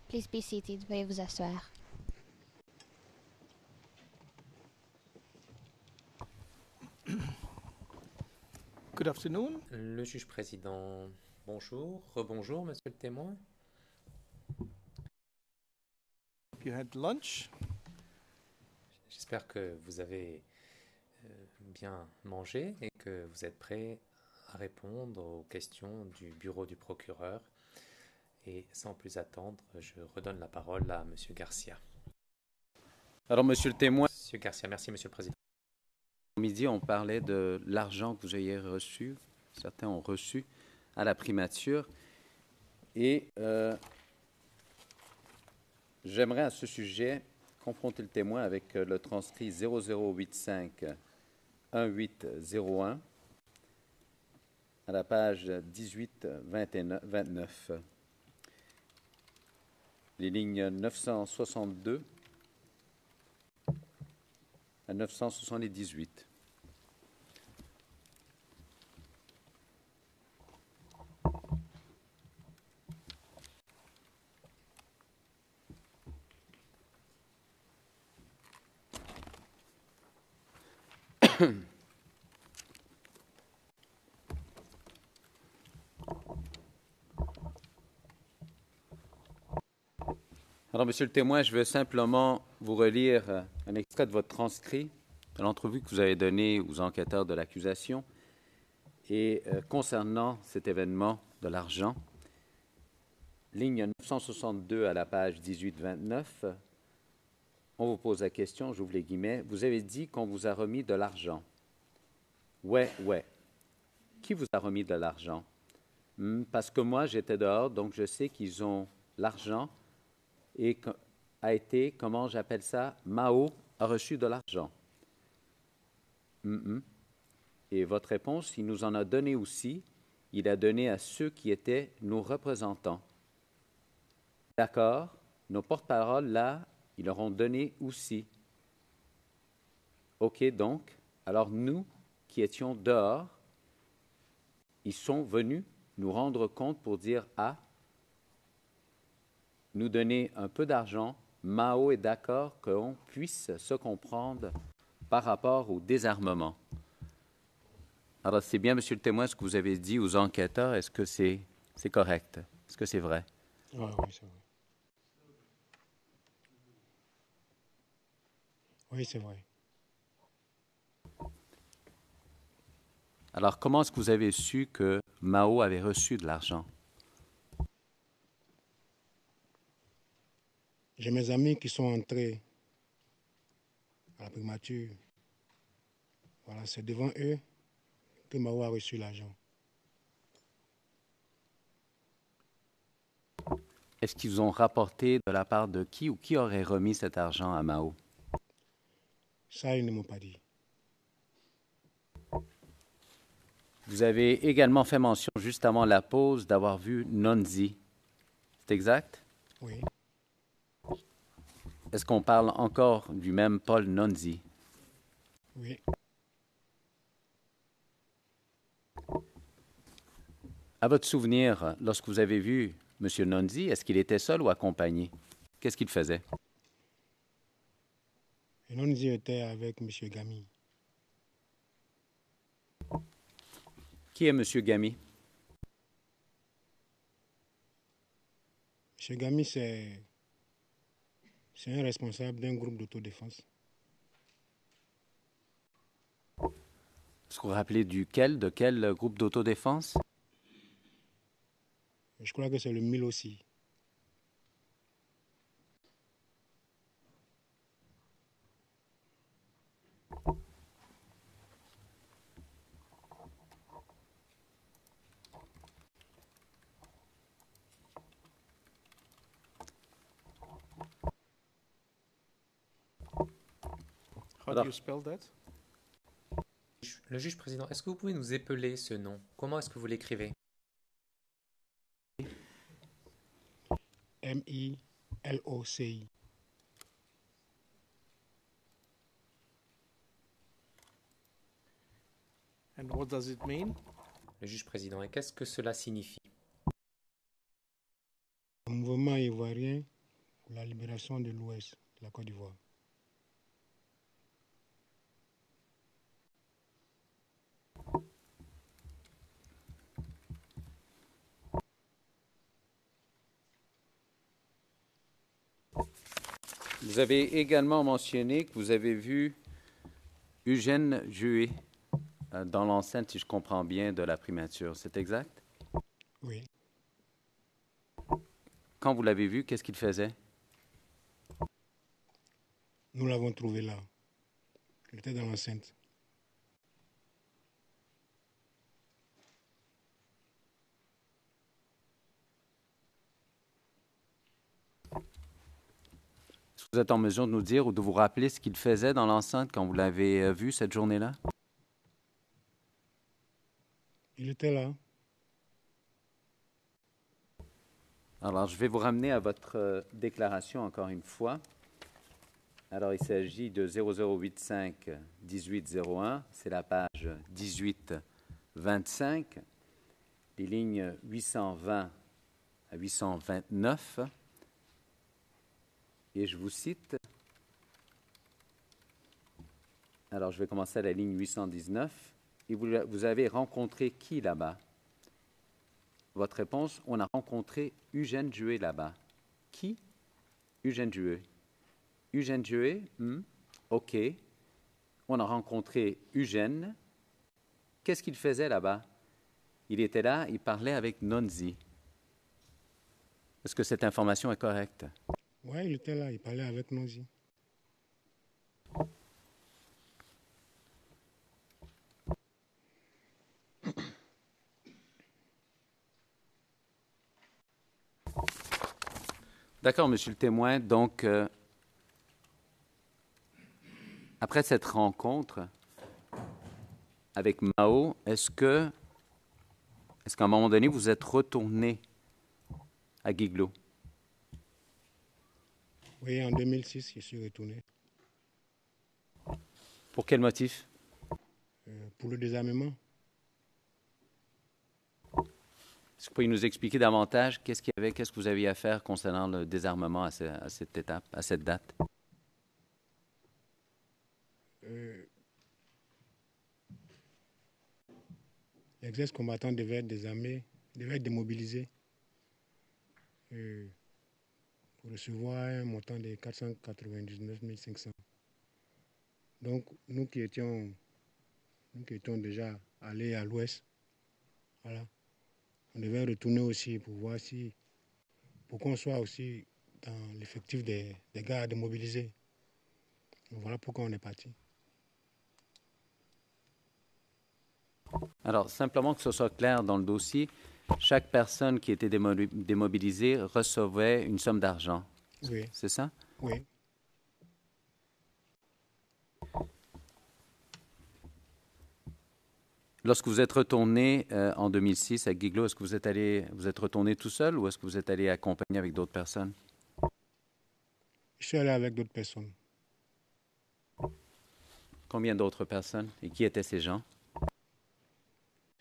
Please be seated. Veuillez vous asseoir. Good afternoon. Le juge président, bonjour, rebonjour, monsieur le témoin. You had lunch. J'espère que vous avez bien mangé et que vous êtes prêt à répondre aux questions du bureau du procureur. Et sans plus attendre, je redonne la parole à monsieur Garcia. Alors, monsieur le témoin, Monsieur Garcia, merci, monsieur le président. midi, on parlait de l'argent que vous ayez reçu, certains ont reçu à la primature. Et j'aimerais à ce sujet confronter le témoin avec le transcrit 0085-1801 à la page 18-29, les lignes 962 à 978. Alors, monsieur le témoin, je veux simplement vous relire un extrait de votre transcrit de l'entrevue que vous avez donnée aux enquêteurs de l'accusation. Et concernant cet événement de l'argent, ligne 962 à la page 18-29, on vous pose la question, j'ouvre les guillemets, vous avez dit qu'on vous a remis de l'argent. Ouais. Qui vous a remis de l'argent? Parce que moi, j'étais dehors, donc je sais qu'ils ont l'argent et a été, comment j'appelle ça, Mao a reçu de l'argent. Et votre réponse, il nous en a donné aussi, il a donné à ceux qui étaient nos représentants. D'accord, nos porte-paroles, là, ils leur ont donné aussi. OK, donc, alors nous, qui étions dehors, ils sont venus nous rendre compte pour dire « Ah, nous donner un peu d'argent, Mao est d'accord qu'on puisse se comprendre par rapport au désarmement. » Alors, c'est bien, monsieur le témoin, ce que vous avez dit aux enquêteurs. Est-ce que c'est correct? Est-ce que c'est vrai? Oui, c'est vrai. Oui, c'est vrai. Alors, comment est-ce que vous avez su que Mao avait reçu de l'argent? J'ai mes amis qui sont entrés à la primature. Voilà, c'est devant eux que Mao a reçu l'argent. Est-ce qu'ils vous ont rapporté de la part de qui ou qui aurait remis cet argent à Mao? Ça, ils ne m'ont pas dit. Vous avez également fait mention, juste avant la pause, d'avoir vu Nonzi. C'est exact? Oui. Est-ce qu'on parle encore du même Paul Nonzi? Oui. À votre souvenir, lorsque vous avez vu M. Nonzi, est-ce qu'il était seul ou accompagné? Qu'est-ce qu'il faisait? Et Nonzi était avec M. Gami. Qui est M. Gami? M. Gami, c'est un responsable d'un groupe d'autodéfense. Est-ce que vous vous rappelez de quel groupe d'autodéfense? Je crois que c'est le 1000 aussi. How do you spell that? Le juge président, est-ce que vous pouvez nous épeler ce nom? Comment est-ce que vous l'écrivez? M-I-L-O-C-I. And what does it mean? Le juge président, et qu'est-ce que cela signifie? Le mouvement ivoirien pour la libération de l'Ouest de la Côte d'Ivoire. Vous avez également mentionné que vous avez vu Eugène Juet dans l'enceinte, si je comprends bien, de la primature. C'est exact? Oui. Quand vous l'avez vu, qu'est-ce qu'il faisait? Nous l'avons trouvé là. Il était dans l'enceinte. Est-ce que vous êtes en mesure de nous dire ou de vous rappeler ce qu'il faisait dans l'enceinte quand vous l'avez vu cette journée-là? Il était là. Alors, je vais vous ramener à votre déclaration encore une fois. Alors, il s'agit de 0085-1801, c'est la page 1825, les lignes 820 à 829. Et je vous cite. Alors, je vais commencer à la ligne 819. Et vous avez rencontré qui là-bas? Votre réponse, on a rencontré Eugène Juet là-bas. Qui? Eugène Juet. Eugène Juet, OK. On a rencontré Eugène. Qu'est-ce qu'il faisait là-bas? Il était là, il parlait avec Nonzi. Est-ce que cette information est correcte? Oui, il était là, il parlait avec Nonzi. D'accord, monsieur le témoin. Donc, après cette rencontre avec Mao, est-ce qu'à un moment donné, vous êtes retourné à Guiglo? Oui, en 2006, je suis retourné. Pour quel motif? Pour le désarmement. Est-ce que vous pouvez nous expliquer davantage qu'est-ce que vous aviez à faire concernant le désarmement à cette étape, à cette date? Les ex-combattants devaient être désarmés, devaient être démobilisés pour recevoir un montant de 499 500. Donc, nous qui étions déjà allés à l'ouest, voilà, on devait retourner aussi pour voir pour qu'on soit aussi dans l'effectif des gars à démobiliser. Donc, voilà pourquoi on est parti. Alors, simplement que ce soit clair dans le dossier, chaque personne qui était démobilisée recevait une somme d'argent. Oui. C'est ça? Oui. Lorsque vous êtes retourné en 2006 à Guiglo, est-ce que vous êtes retourné tout seul ou est-ce que vous êtes allé accompagné avec d'autres personnes? Je suis allé avec d'autres personnes. Combien d'autres personnes? Et qui étaient ces gens?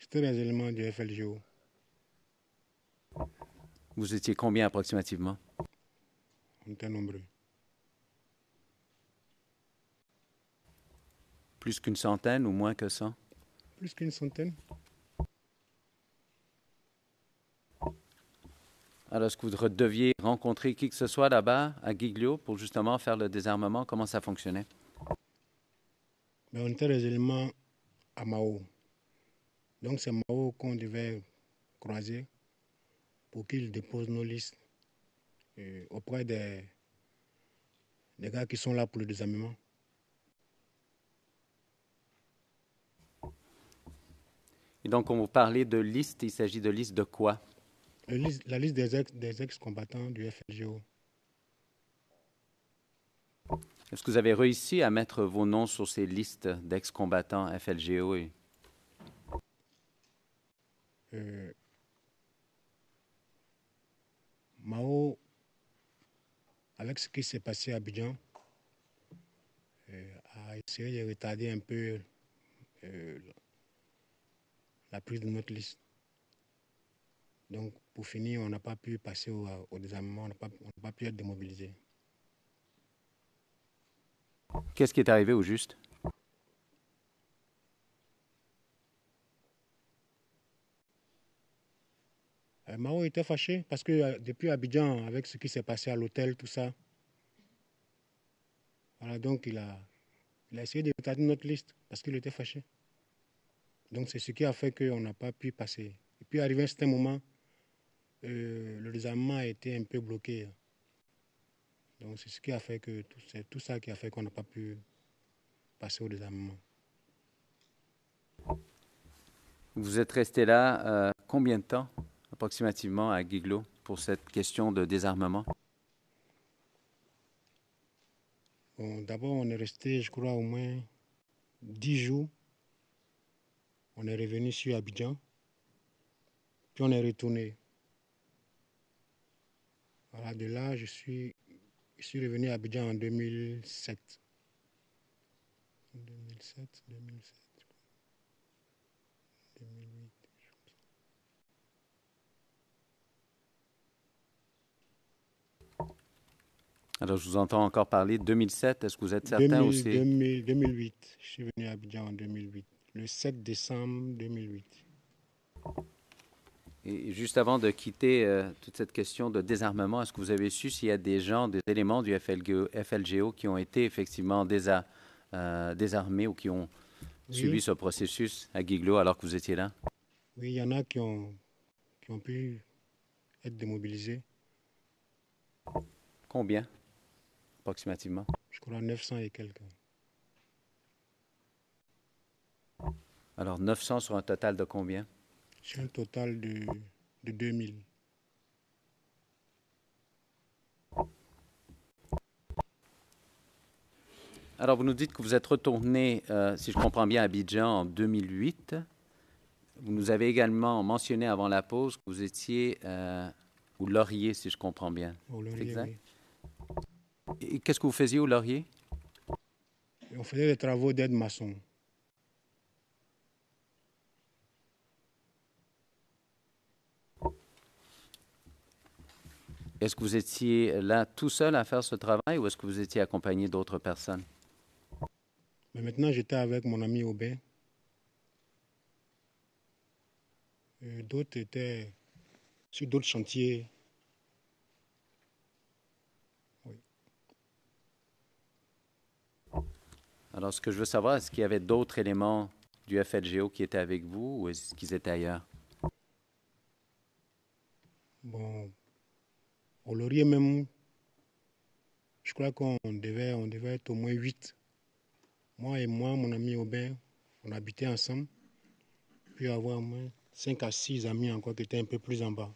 C'était les éléments du FLGO. Vous étiez combien approximativement? On était nombreux. Plus qu'une centaine ou moins que ça? Plus qu'une centaine. Alors, est-ce que vous deviez rencontrer qui que ce soit là-bas, à Giglio, pour justement faire le désarmement? Comment ça fonctionnait? Mais on était les éléments à Mao. Donc c'est Mao qu'on devait croiser pour qu'il dépose nos listes auprès des gars qui sont là pour le désarmement. Et donc, quand vous parlez de liste, il s'agit de liste de quoi? La liste des ex-combattants du FLGO. Est-ce que vous avez réussi à mettre vos noms sur ces listes d'ex-combattants FLGO? Mao, avec ce qui s'est passé à Abidjan, a essayé de retarder un peu la prise de notre liste. Donc, pour finir, on n'a pas pu passer au désarmement, on n'a pas pu être démobilisé. Qu'est-ce qui est arrivé au juste? Mao était fâché parce que depuis Abidjan, avec ce qui s'est passé à l'hôtel, tout ça, voilà, donc il a essayé de retarder notre liste parce qu'il était fâché. Donc c'est ce qui a fait qu'on n'a pas pu passer. Et puis arrivé à un certain moment, le désarmement a été un peu bloqué. Donc c'est ce qui a fait que c'est tout ça qui a fait qu'on n'a pas pu passer au désarmement. Vous êtes resté là combien de temps, approximativement, à Guiglo, pour cette question de désarmement? Bon, d'abord, on est resté, je crois, au moins 10 jours. On est revenu sur Abidjan, puis on est retourné. Voilà, de là, je suis revenu à Abidjan en 2007. 2007, 2008. Alors, je vous entends encore parler de 2007. Est-ce que vous êtes certain aussi? 2008. Je suis venu à Abidjan en 2008. Le 7 décembre 2008. Et juste avant de quitter toute cette question de désarmement, est-ce que vous avez su s'il y a des gens, des éléments du FLGO qui ont été effectivement désarmés ou qui ont suivi ce processus à Guiglo alors que vous étiez là? Oui, il y en a qui ont pu être démobilisés. Combien, approximativement? Je crois 900 et quelques. Alors, 900 sur un total de combien? Sur un total de 2000. Alors, vous nous dites que vous êtes retourné, si je comprends bien, à Abidjan en 2008. Vous nous avez également mentionné avant la pause que vous étiez au Laurier, si je comprends bien. Au Laurier, exact? Oui. Et qu'est-ce que vous faisiez au Laurier? On faisait des travaux d'aide maçon. Est-ce que vous étiez là tout seul à faire ce travail ou est-ce que vous étiez accompagné d'autres personnes? Mais maintenant, j'étais avec mon ami Aubin. D'autres étaient sur d'autres chantiers. Oui. Alors, ce que je veux savoir, est-ce qu'il y avait d'autres éléments du FLGO qui étaient avec vous ou est-ce qu'ils étaient ailleurs? Bon, au Laurier même, je crois qu'on devait être au moins 8. Moi et mon ami Aubin, on habitait ensemble. Puis avoir au moins 5 à 6 amis encore qui étaient un peu plus en bas.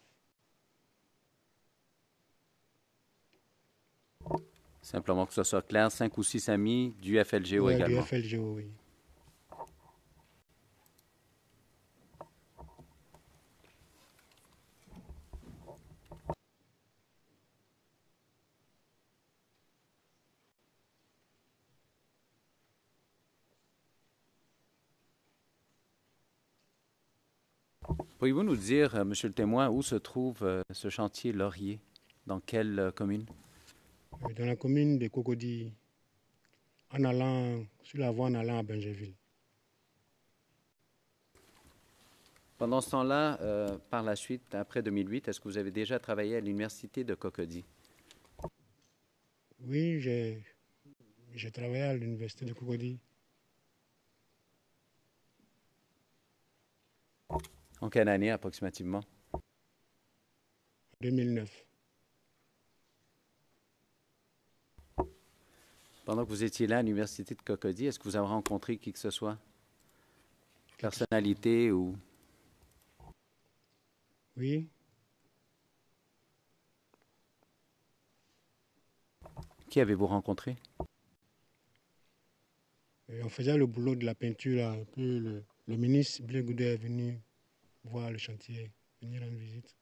Simplement que ce soit clair, 5 ou 6 amis du FLGO Ouais, également. du FLGO, oui. Pourriez-vous nous dire, Monsieur le témoin, où se trouve ce chantier Laurier? Dans quelle commune? Dans la commune de Cocody, en allant sur la voie en allant à Benjerville. Pendant ce temps-là, par la suite, après 2008, est-ce que vous avez déjà travaillé à l'université de Cocody? Oui, j'ai travaillé à l'université de Cocody. En quelle année approximativement? 2009. Pendant que vous étiez là à l'université de Cocody, est-ce que vous avez rencontré qui que ce soit? Personnalité ou... Oui, Qui avez-vous rencontré? et on faisait le boulot de la peinture. Là. Puis le ministre Blé Goudet est venu voir le chantier, venir rendre visite.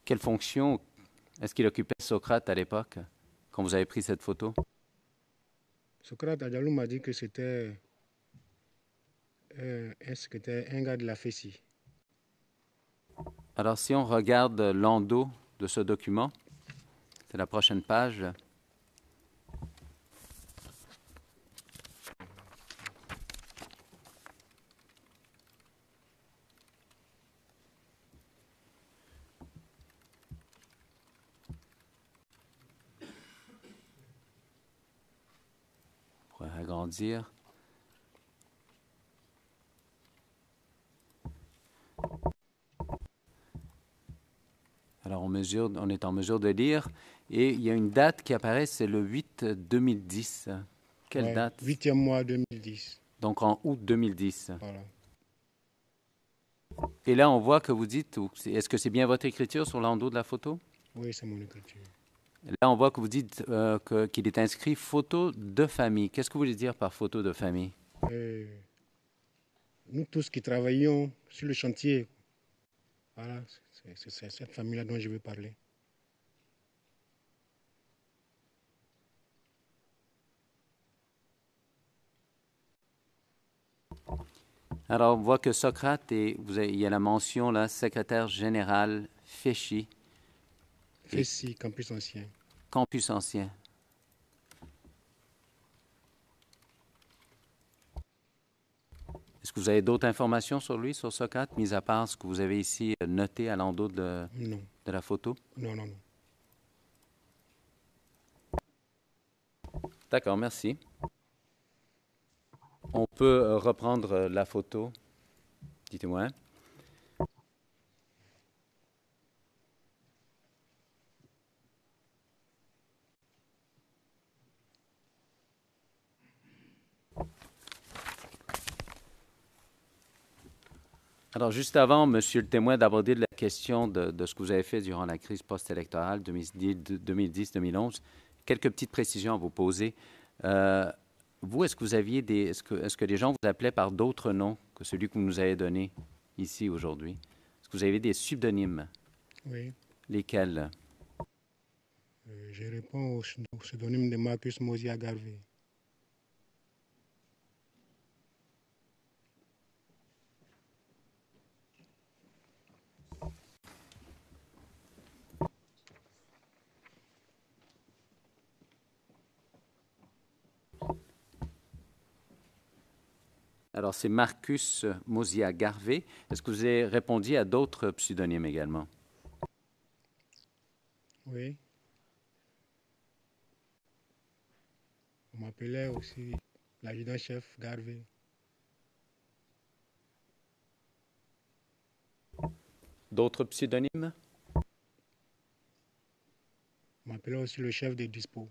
Quelle fonction est-ce qu'il occupait Socrate à l'époque, quand vous avez pris cette photo? Socrate Adjalou m'a dit que c'était un gars de la Fessie. Alors, si on regarde l'endos de ce document, c'est la prochaine page. On pourrait agrandir. Alors, on est en mesure de lire. Et il y a une date qui apparaît, c'est le 8-2010. Quelle Ouais, date? 8e mois 2010. Donc, en août 2010. Voilà. Et là, on voit que vous dites, est-ce que c'est bien votre écriture sur l'endos de la photo? Oui, c'est mon écriture. Là, on voit que vous dites qu'il est inscrit photo de famille. Qu'est-ce que vous voulez dire par photo de famille? Nous tous qui travaillions sur le chantier, voilà, c'est cette famille-là dont je veux parler. Alors, on voit que Socrate, il y a la mention là, secrétaire général Féchy, Fessie, campus ancien. campus ancien. Est-ce que vous avez d'autres informations sur lui, sur Socrate, mis à part ce que vous avez ici noté à l'endos de Non, la photo? non, non, non. D'accord, merci. On peut reprendre la photo. Dites-moi. Alors, juste avant, Monsieur le témoin, d'aborder la question de ce que vous avez fait durant la crise post-électorale 2010-2011, quelques petites précisions à vous poser. Vous, est-ce que vous aviez est-ce que les gens vous appelaient par d'autres noms que celui que vous nous avez donné ici aujourd'hui? Est-ce que vous avez des pseudonymes? Oui. Lesquels? Je réponds au pseudonyme de Marcus Mosia Garvey. Alors, c'est Marcus Mosia Garvey. Est-ce que vous avez répondu à d'autres pseudonymes également? Oui. On m'appelait aussi l'adjudant-chef Garvey. D'autres pseudonymes? On m'appelait aussi le chef des dispos.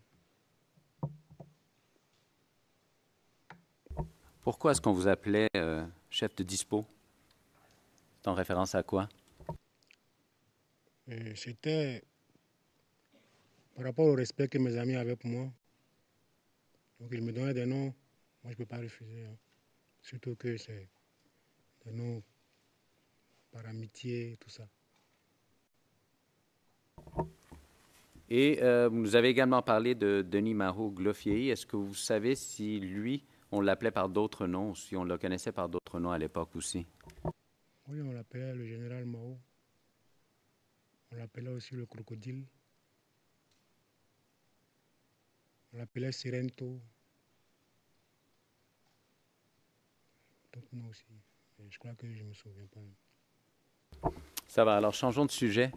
Pourquoi est-ce qu'on vous appelait chef de dispo? C'est en référence à quoi? C'était par rapport au respect que mes amis avaient pour moi. Donc ils me donnaient des noms, moi je ne peux pas refuser. Hein. Surtout que c'est des noms par amitié, tout ça. Et vous nous avez également parlé de Denis Marot-Gloffier. Est-ce que vous savez si lui, on l'appelait par d'autres noms, si on le connaissait par d'autres noms à l'époque aussi? Oui, on l'appelait le général Mao. On l'appelait aussi le crocodile. On l'appelait Sirento. D'autres noms aussi. Mais je crois que je ne me souviens pas. Ça va, alors changeons de sujet.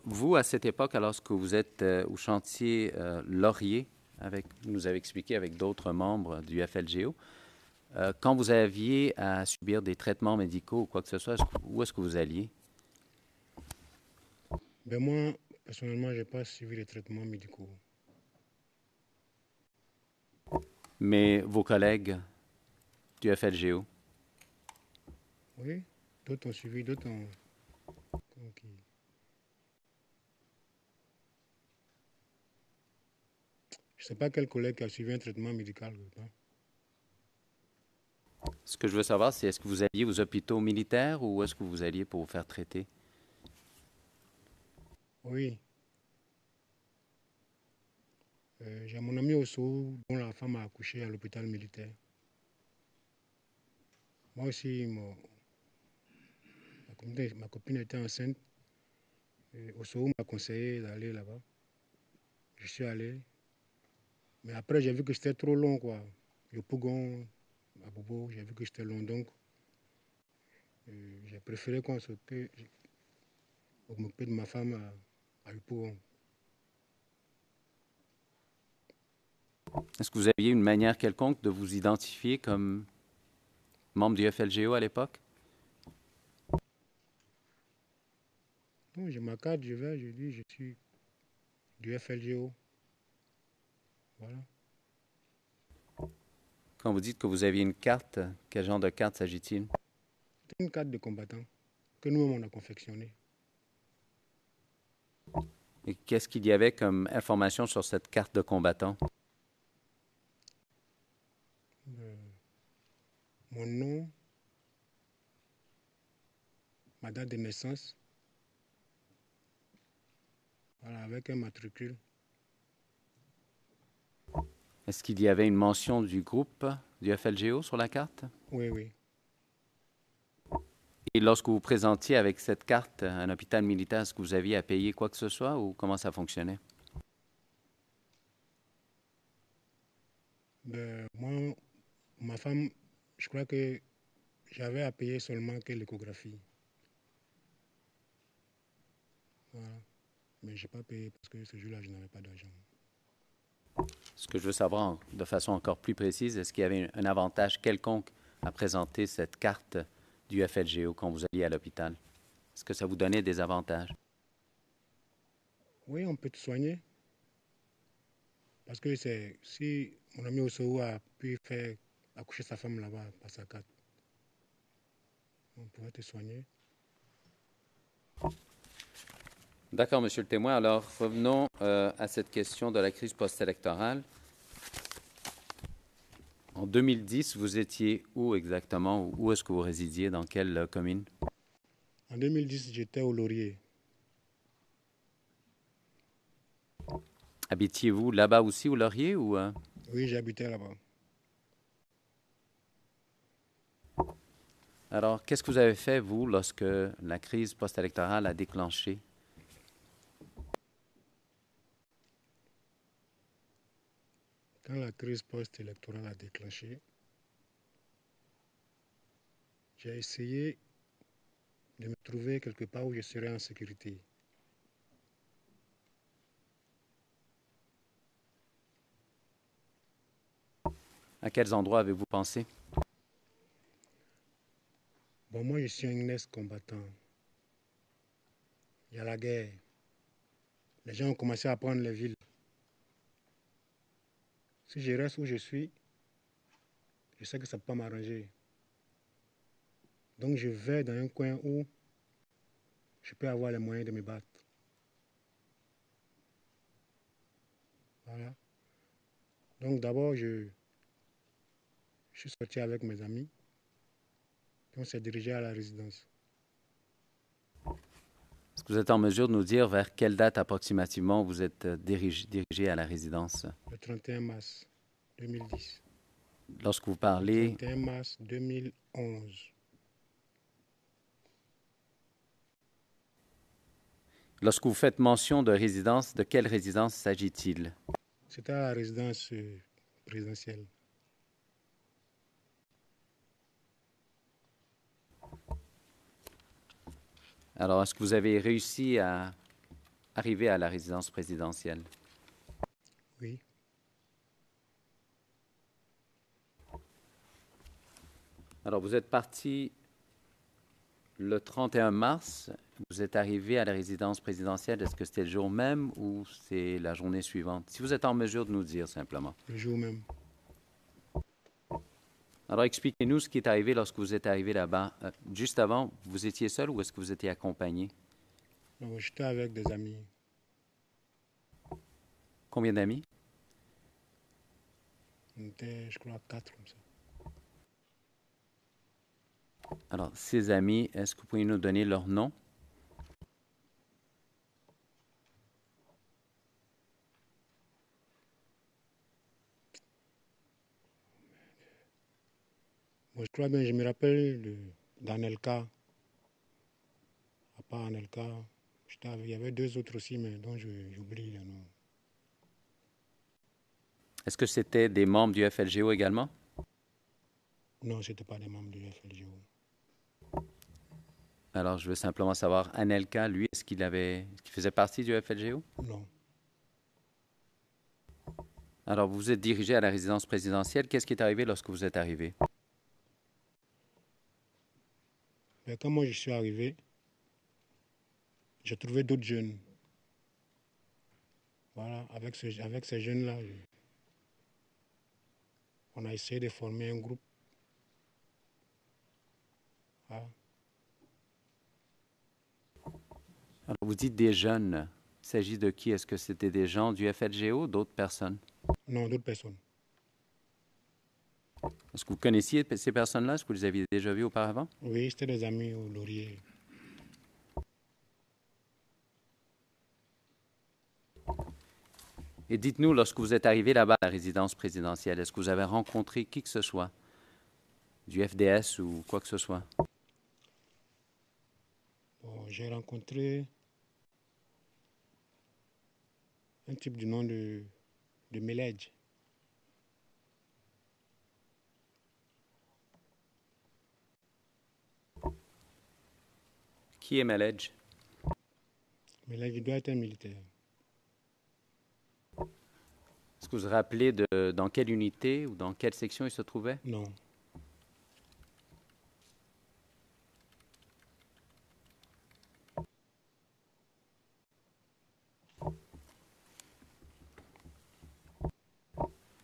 Vous, à cette époque, alors que vous êtes au chantier Laurier, vous nous avez expliqué avec d'autres membres du FLGO, quand vous aviez à subir des traitements médicaux ou quoi que ce soit, où est-ce que vous alliez? Ben moi, personnellement, je n'ai pas suivi les traitements médicaux. Mais vos collègues du FLGO? Oui, d'autres ont suivi, d'autres ont... Je ne sais pas quel collègue a suivi un traitement médical. Ce que je veux savoir, c'est est-ce que vous alliez aux hôpitaux militaires ou est-ce que vous alliez pour vous faire traiter? Oui. J'ai mon ami au Sou dont la femme a accouché à l'hôpital militaire. Moi aussi, ma copine était enceinte. Au Sou m'a conseillé d'aller là-bas. Je suis allé. Mais après, j'ai vu que c'était trop long, quoi. Le Pougon, à Bobo, j'ai vu que c'était long. Donc, j'ai préféré qu'on s'occupe de ma femme à Yopougon. Est-ce que vous aviez une manière quelconque de vous identifier comme membre du FLGO à l'époque? Non, j'ai ma carte, je dis, je suis du FLGO. Voilà. Quand vous dites que vous aviez une carte, quel genre de carte s'agit-il? C'est une carte de combattant que nous-mêmes on a confectionnée. Et qu'est-ce qu'il y avait comme information sur cette carte de combattant? Mon nom, ma date de naissance, voilà, avec un matricule. Est-ce qu'il y avait une mention du groupe du FLGO sur la carte? Oui, oui. Et lorsque vous présentiez avec cette carte à un hôpital militaire, est-ce que vous aviez à payer quoi que ce soit ou comment ça fonctionnait? Moi, ma femme, je crois que j'avais à payer seulement que l'échographie. Voilà. Mais je n'ai pas payé parce que ce jour-là, je n'avais pas d'argent. Ce que je veux savoir de façon encore plus précise, est-ce qu'il y avait un avantage quelconque à présenter cette carte du FLGO quand vous alliez à l'hôpital? Est-ce que ça vous donnait des avantages? Oui, on peut te soigner. Parce que si mon ami Ossou a pu faire accoucher sa femme là-bas par sa carte, on pourrait te soigner. D'accord, Monsieur le témoin. Alors, revenons à cette question de la crise post-électorale. En 2010, vous étiez où exactement? Où est-ce que vous résidiez? Dans quelle commune? En 2010, j'étais au Laurier. Habitiez-vous là-bas aussi, au Laurier? Ou, Oui, j'habitais là-bas. Alors, qu'est-ce que vous avez fait, vous, lorsque la crise post-électorale a déclenché? Quand la crise post-électorale a déclenché, j'ai essayé de me trouver quelque part où je serais en sécurité. À quels endroits avez-vous pensé? Bon, moi, je suis un ex-combattant. Il y a la guerre. Les gens ont commencé à prendre les villes. Si je reste où je suis, je sais que ça ne peut pas m'arranger. Donc, je vais dans un coin où je peux avoir les moyens de me battre. Voilà. Donc, d'abord, je suis sorti avec mes amis. Puis on s'est dirigé à la résidence. Est-ce que vous êtes en mesure de nous dire vers quelle date approximativement vous êtes dirigé à la résidence? Le 31 mars 2010. Lorsque vous Le parlez, 31 mars 2011. lorsque vous faites mention de résidence, de quelle résidence s'agit-il? C'était à la résidence présidentielle. Alors, est-ce que vous avez réussi à arriver à la résidence présidentielle? Oui. Alors, vous êtes parti le 31 mars. Vous êtes arrivé à la résidence présidentielle. Est-ce que c'était le jour même ou c'est la journée suivante? Si vous êtes en mesure de nous dire simplement. Le jour même. Alors, expliquez-nous ce qui est arrivé lorsque vous êtes arrivé là-bas. Juste avant, vous étiez seul ou est-ce que vous étiez accompagné? Donc, j'étais avec des amis. Combien d'amis? On était, je crois, 4 comme ça. Alors, ces amis, est-ce que vous pouvez nous donner leur nom? Bon, je crois bien, je me rappelle d'Anelka. À part Anelka, il y avait deux autres aussi, mais dont j'oublie le nom. Est-ce que c'était des membres du FLGO également? Non, ce n'était pas des membres du FLGO. Alors, je veux simplement savoir, Anelka, lui, est-ce qu'il faisait partie du FLGO? Non. Alors, vous vous êtes dirigé à la résidence présidentielle. Qu'est-ce qui est arrivé lorsque vous êtes arrivé? Mais quand moi je suis arrivé, j'ai trouvé d'autres jeunes. Voilà, avec ces jeunes-là, on a essayé de former un groupe. Voilà. Alors, vous dites des jeunes. Il s'agit de qui? Est-ce que c'était des gens du FLGO ou d'autres personnes? Non, d'autres personnes. Est-ce que vous connaissiez ces personnes-là? Est-ce que vous les aviez déjà vues auparavant? Oui, c'était des amis au Laurier. Et dites-nous, lorsque vous êtes arrivé là-bas à la résidence présidentielle, est-ce que vous avez rencontré qui que ce soit? Du FDS ou quoi que ce soit? Bon, j'ai rencontré un type du nom de Meledj. Qui est Meledj? Meledj, il doit être un militaire. Est-ce que vous vous rappelez dans quelle unité ou dans quelle section il se trouvait? Non.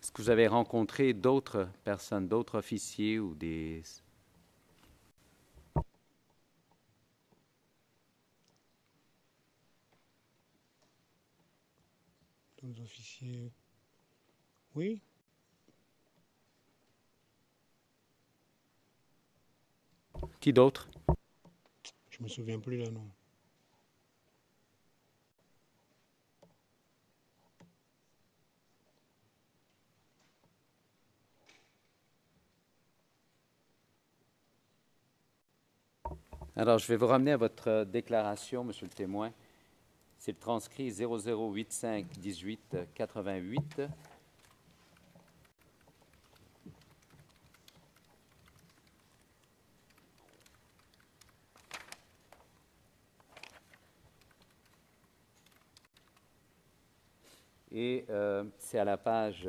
Est-ce que vous avez rencontré d'autres personnes, d'autres officiers ou des... D'autres officiers. Oui. Qui d'autre? Je me souviens plus le nom. Alors, je vais vous ramener à votre déclaration, Monsieur le témoin. C'est le transcrit 0085 18 88. Et c'est à la page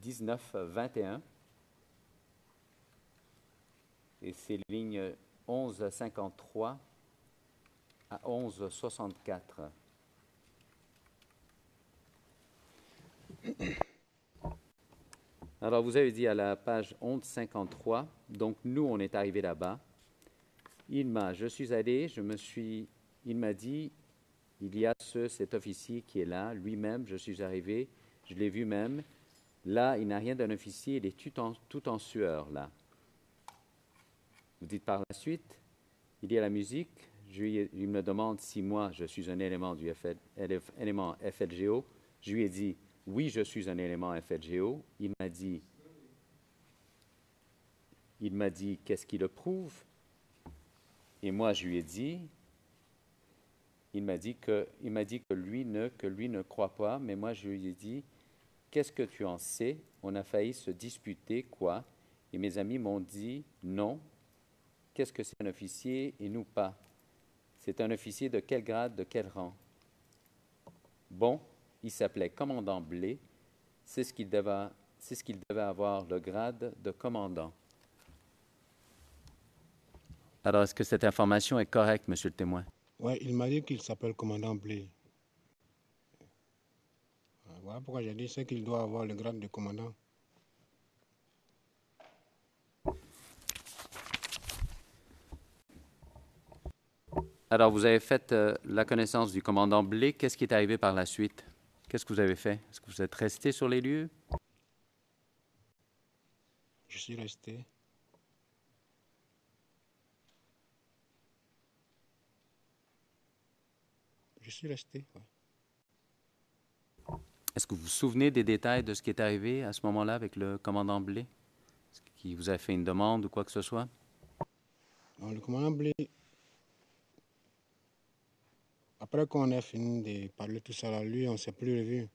19-21. Et c'est ligne 1153 à 1164. Alors, vous avez dit à la page 1153, donc nous, on est arrivé là-bas. Je suis allé, il m'a dit, il y a cet officier qui est là, lui-même, je suis arrivé, je l'ai vu même. Là, il n'a rien d'un officier, il est tout en sueur, là. Vous dites par la suite, il y a la musique, il me demande si moi, je suis un élément élément FLGO. Je lui ai dit, oui, je suis un élément FLGO. Il m'a dit, qu'est-ce qui le prouve? Et moi, je lui ai dit, il m'a dit que lui ne croit pas, mais moi, je lui ai dit, qu'est-ce que tu en sais? On a failli se disputer, quoi? Et mes amis m'ont dit, non. Qu'est-ce que c'est un officier et nous pas? C'est un officier de quel grade, de quel rang? Bon, il s'appelait commandant Blé. C'est ce qu'il devait avoir, le grade de commandant. Alors, est-ce que cette information est correcte, Monsieur le témoin? Oui, il m'a dit qu'il s'appelle commandant Blé. Voilà pourquoi j'ai dit c'est qu'il doit avoir le grade de commandant. Alors, vous avez fait la connaissance du commandant Blé. Qu'est-ce qui est arrivé par la suite? Qu'est-ce que vous avez fait? Est-ce que vous êtes resté sur les lieux? Je suis resté. Je suis resté, ouais. Est-ce que vous vous souvenez des détails de ce qui est arrivé à ce moment-là avec le commandant Blé? qui vous a fait une demande ou quoi que ce soit? Donc, le commandant Blé, après qu'on ait fini de parler tout ça, là, lui, on ne s'est plus revu.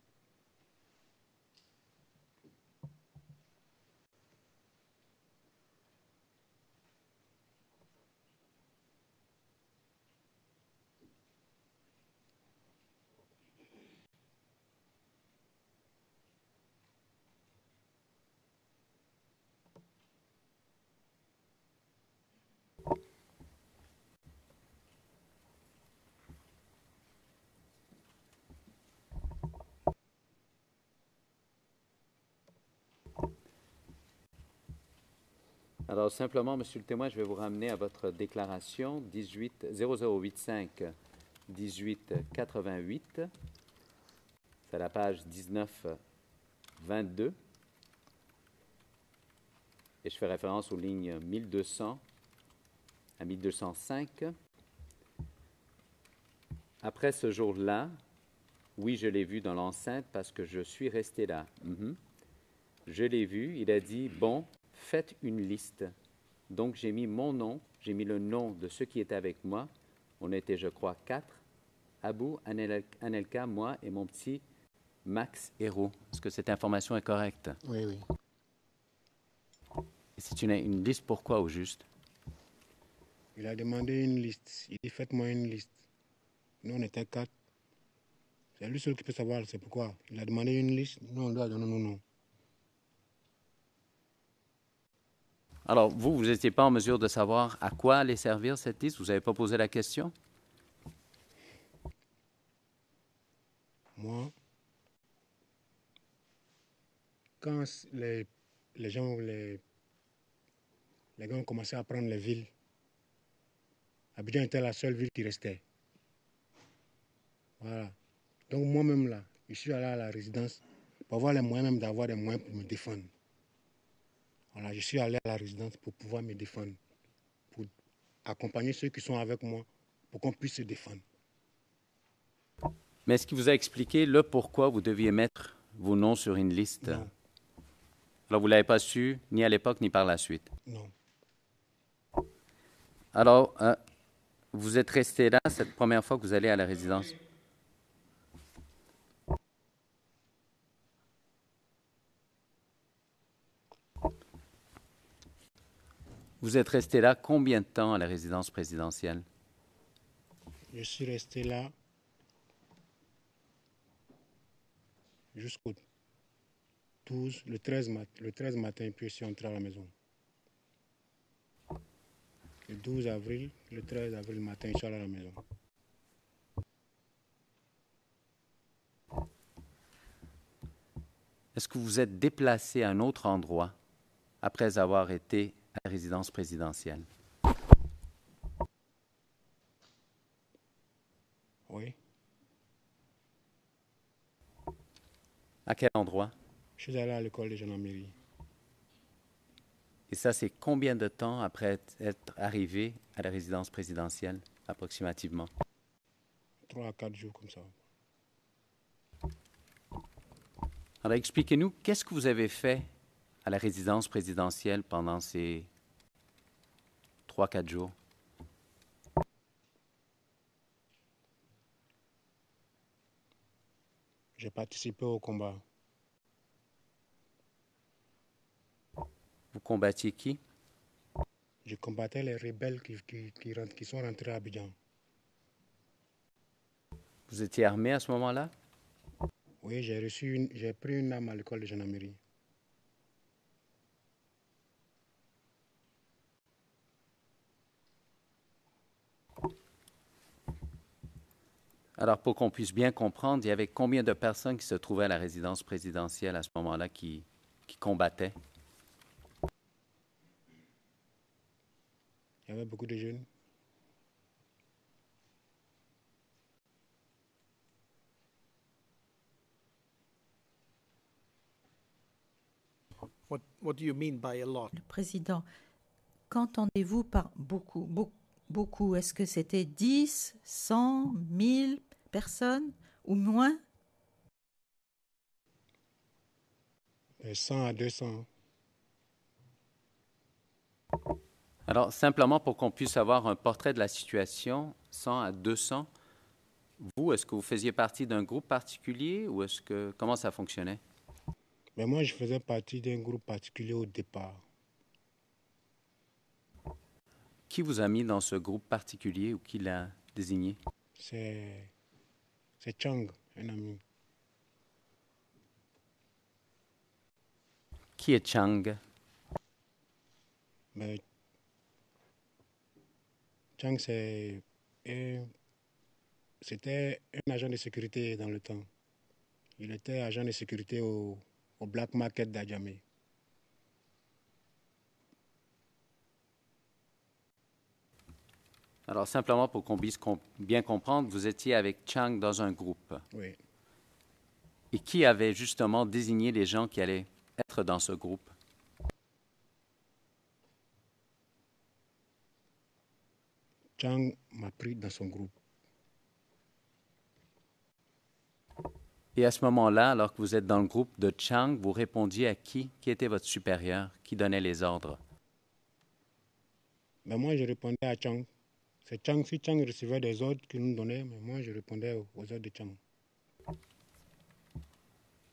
Alors, simplement, Monsieur le témoin, je vais vous ramener à votre déclaration 0085 1888. C'est à la page 1922. Et je fais référence aux lignes 1200 à 1205. Après ce jour-là, oui, je l'ai vu dans l'enceinte parce que je suis resté là. Je l'ai vu, il a dit, bon, faites une liste. Donc, j'ai mis mon nom, j'ai mis le nom de ceux qui étaient avec moi. On était, je crois, 4. Abou, Anelka, moi et mon petit Max Hérault. Est-ce que cette information est correcte? Oui, oui. Et c'est une liste pourquoi, au juste? Il a demandé une liste. Il dit, faites-moi une liste. Nous, on était 4. C'est lui seul qui peut savoir, c'est pourquoi. Il a demandé une liste. Nous, on lui a donné nos noms. Alors, vous n'étiez pas en mesure de savoir à quoi allait servir cette liste? Vous n'avez pas posé la question? Moi, quand les gens, les gars ont commencé à prendre les villes, Abidjan était la seule ville qui restait. Voilà. Donc moi-même là, je suis allé à la résidence pour avoir les moyens même d'avoir des moyens pour me défendre. Voilà, je suis allé à la résidence pour pouvoir me défendre, pour accompagner ceux qui sont avec moi, pour qu'on puisse se défendre. Mais est-ce qu'il vous a expliqué le pourquoi vous deviez mettre vos noms sur une liste? Non. Alors, vous ne l'avez pas su, ni à l'époque, ni par la suite. Non. Alors, vous êtes resté là cette première fois que vous allez à la résidence? Vous êtes resté là combien de temps à la résidence présidentielle? Je suis resté là jusqu'au 12, le 13 matin, puis je suis entré à la maison. Le 12 avril, le 13 avril matin, je suis allé à la maison. Est-ce que vous vous êtes déplacé à un autre endroit après avoir été à la résidence présidentielle? Oui. À quel endroit? Je suis allé à l'école de gendarmerie. Et ça, c'est combien de temps après être arrivé à la résidence présidentielle, approximativement? 3 à 4 jours comme ça. Alors, expliquez-nous, qu'est-ce que vous avez fait à la résidence présidentielle pendant ces 3-4 jours? J'ai participé au combat. Vous combattiez qui? Je combattais les rebelles qui sont rentrés à Abidjan. Vous étiez armé à ce moment-là? Oui, j'ai pris une arme à l'école de gendarmerie. Alors, pour qu'on puisse bien comprendre, il y avait combien de personnes qui se trouvaient à la résidence présidentielle à ce moment-là qui combattaient? Il y avait beaucoup de jeunes. What do you mean by a lot? Le président, qu'entendez-vous par beaucoup, beaucoup? Est-ce que c'était 10, 100, 1000 personnes ou moins? 100 à 200. Alors, simplement pour qu'on puisse avoir un portrait de la situation, 100 à 200, vous, est-ce que vous faisiez partie d'un groupe particulier ou comment ça fonctionnait? Mais moi, je faisais partie d'un groupe particulier au départ. Qui vous a mis dans ce groupe particulier ou qui l'a désigné? C'est Chang, un ami. Qui est Chang? Mais Chang, c'était un agent de sécurité dans le temps. Il était agent de sécurité au Black Market d'Adjamé. Alors, simplement pour qu'on puisse bien comprendre, vous étiez avec Chang dans un groupe. Oui. Et qui avait justement désigné les gens qui allaient être dans ce groupe? Chang m'a pris dans son groupe. Et à ce moment-là, alors que vous êtes dans le groupe de Chang, vous répondiez à qui? Qui était votre supérieur? Qui donnait les ordres? Mais moi, je répondais à Chang. C'est Chang, si Chang recevait des ordres qu'il nous donnait, mais moi, je répondais aux ordres de Chang.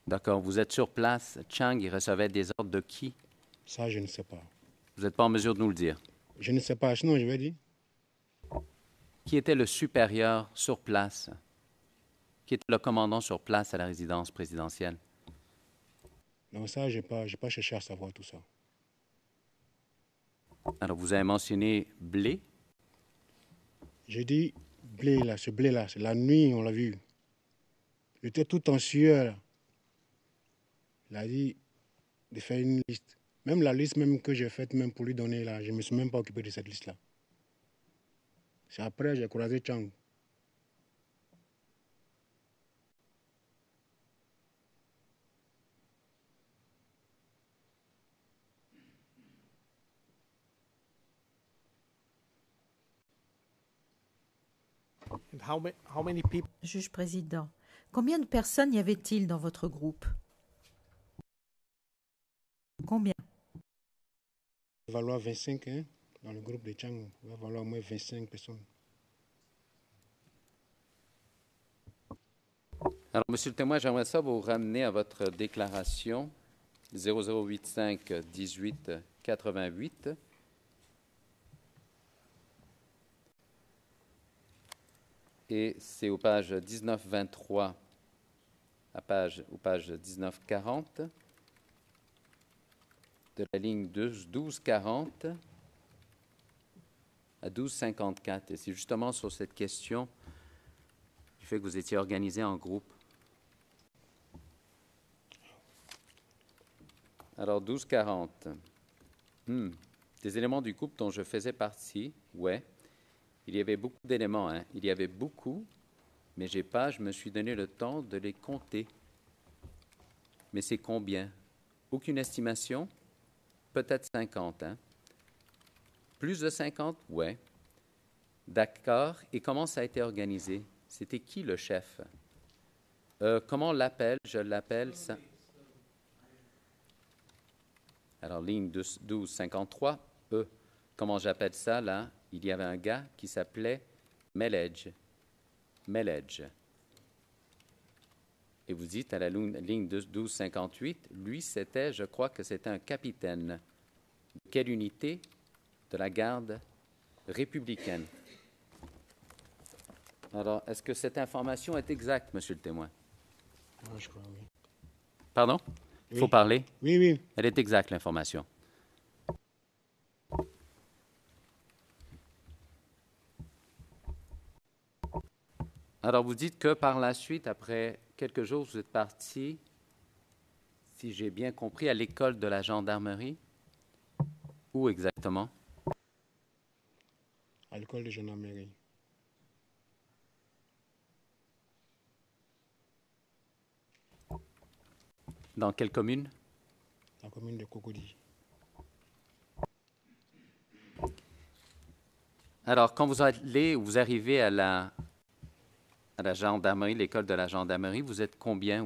D'accord, vous êtes sur place. Chang, il recevait des ordres de qui? Ça, je ne sais pas. Vous n'êtes pas en mesure de nous le dire. Je ne sais pas, sinon je vais dire. Qui était le supérieur sur place? Qui était le commandant sur place à la résidence présidentielle? Non, ça, je n'ai pas cherché à savoir tout ça. Alors, vous avez mentionné Blé. J'ai dit, ce blé-là, c'est la nuit, on l'a vu. Il était tout en sueur. Il a dit de faire une liste. Même la liste même que j'ai faite même pour lui donner, là, je ne me suis même pas occupé de cette liste-là. C'est après j'ai croisé Chang. And how many people? Juge président, combien de personnes y avait-il dans votre groupe? Combien? Il va falloir 25, hein, dans le groupe de Chang. Il va falloir au moins 25 personnes. Alors, Monsieur le témoin, j'aimerais ça vous ramener à votre déclaration 0085 18 88. Et c'est aux pages 1923 aux pages 1940, de la ligne 1240 à 1254. Et c'est justement sur cette question du fait que vous étiez organisé en groupe. Alors, 1240. Des éléments du groupe dont je faisais partie, ouais. Il y avait beaucoup d'éléments, hein. Il y avait beaucoup, mais je me suis donné le temps de les compter. Mais c'est combien? Aucune estimation? Peut-être 50, hein. Plus de 50? Ouais. D'accord. Et comment ça a été organisé? C'était qui le chef? Comment on l'appelle? Je l'appelle ça. Alors, ligne 1253, comment j'appelle ça, là? Il y avait un gars qui s'appelait Melej. Et vous dites à la ligne 1258, lui, je crois que c'était un capitaine. De quelle unité? De la garde républicaine. Alors, est-ce que cette information est exacte, Monsieur le témoin? Moi, je crois, oui. Pardon? Il faut parler? Oui, oui. Elle est exacte, l'information. Alors, vous dites que par la suite, après quelques jours, vous êtes parti, si j'ai bien compris, à l'école de la gendarmerie. Où exactement? À l'école de gendarmerie. Dans quelle commune? La commune de Cocody. Alors, quand vous arrivez à la gendarmerie, l'école de la gendarmerie, vous êtes combien?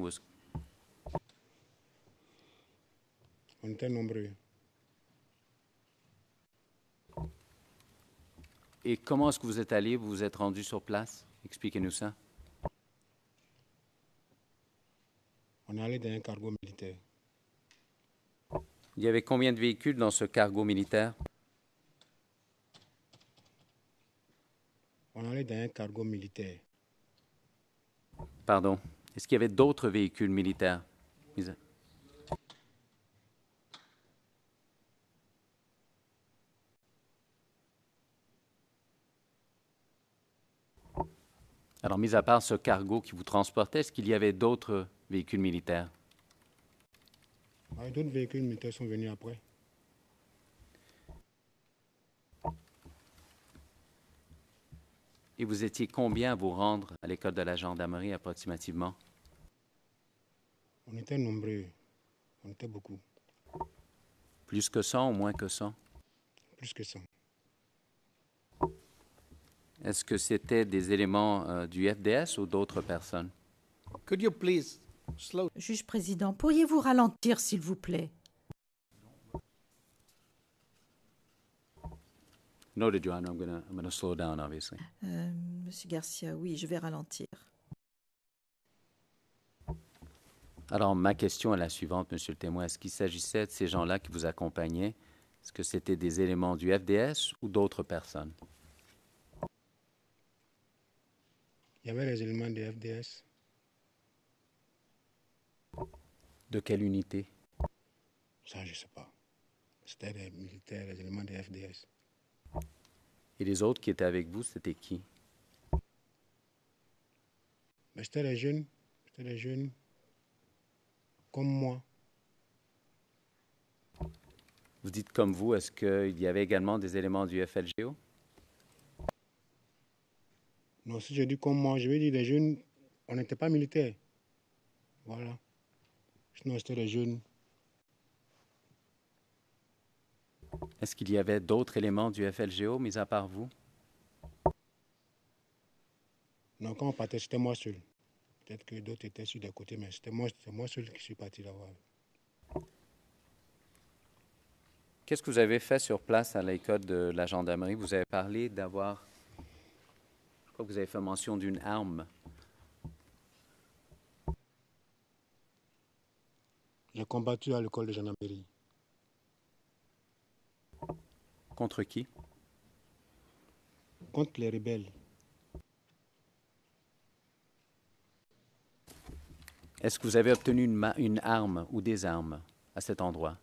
On était nombreux. Et comment est-ce que vous êtes allé, vous vous êtes rendu sur place? Expliquez-nous ça. On est allé dans un cargo militaire. Il y avait combien de véhicules dans ce cargo militaire? On est allé dans un cargo militaire. Pardon. Est-ce qu'il y avait d'autres véhicules militaires? Alors, mis à part ce cargo qui vous transportait, est-ce qu'il y avait d'autres véhicules militaires? D'autres véhicules militaires sont venus après. Et vous étiez combien à vous rendre à l'école de la gendarmerie approximativement? On était nombreux. On était beaucoup. Plus que 100 ou moins que 100? Plus que 100. Est-ce que c'était des éléments du FDS ou d'autres personnes? Could you please slow? Juge président, pourriez-vous ralentir, s'il vous plaît? Noted, Your Honor. I'm going to slow down, obviously. Monsieur Garcia, oui, je vais ralentir. Alors, ma question est la suivante, Monsieur le témoin. Est-ce qu'il s'agissait de ces gens-là qui vous accompagnaient? Est-ce que c'était des éléments du FDS ou d'autres personnes? Il y avait les éléments du FDS. De quelle unité? Ça, je ne sais pas. C'était des militaires, les éléments du FDS. Et les autres qui étaient avec vous, c'était qui? Mais c'était des jeunes. C'était des jeunes comme moi. Vous dites comme vous, est-ce qu'il y avait également des éléments du FLGO? Non, si je dis comme moi, je veux dire des jeunes, on n'était pas militaires. Voilà. Sinon, c'était des jeunes. Est-ce qu'il y avait d'autres éléments du FLGO, mis à part vous? Non, quand on partait, c'était moi seul. Peut-être que d'autres étaient sur des côtés, mais c'était moi seul qui suis parti là-bas. Qu'est-ce que vous avez fait sur place à l'école de la gendarmerie? Vous avez parlé d'avoir... Je crois que vous avez fait mention d'une arme. J'ai combattu à l'école de gendarmerie. Contre qui? Contre les rebelles. Est-ce que vous avez obtenu une arme ou des armes à cet endroit?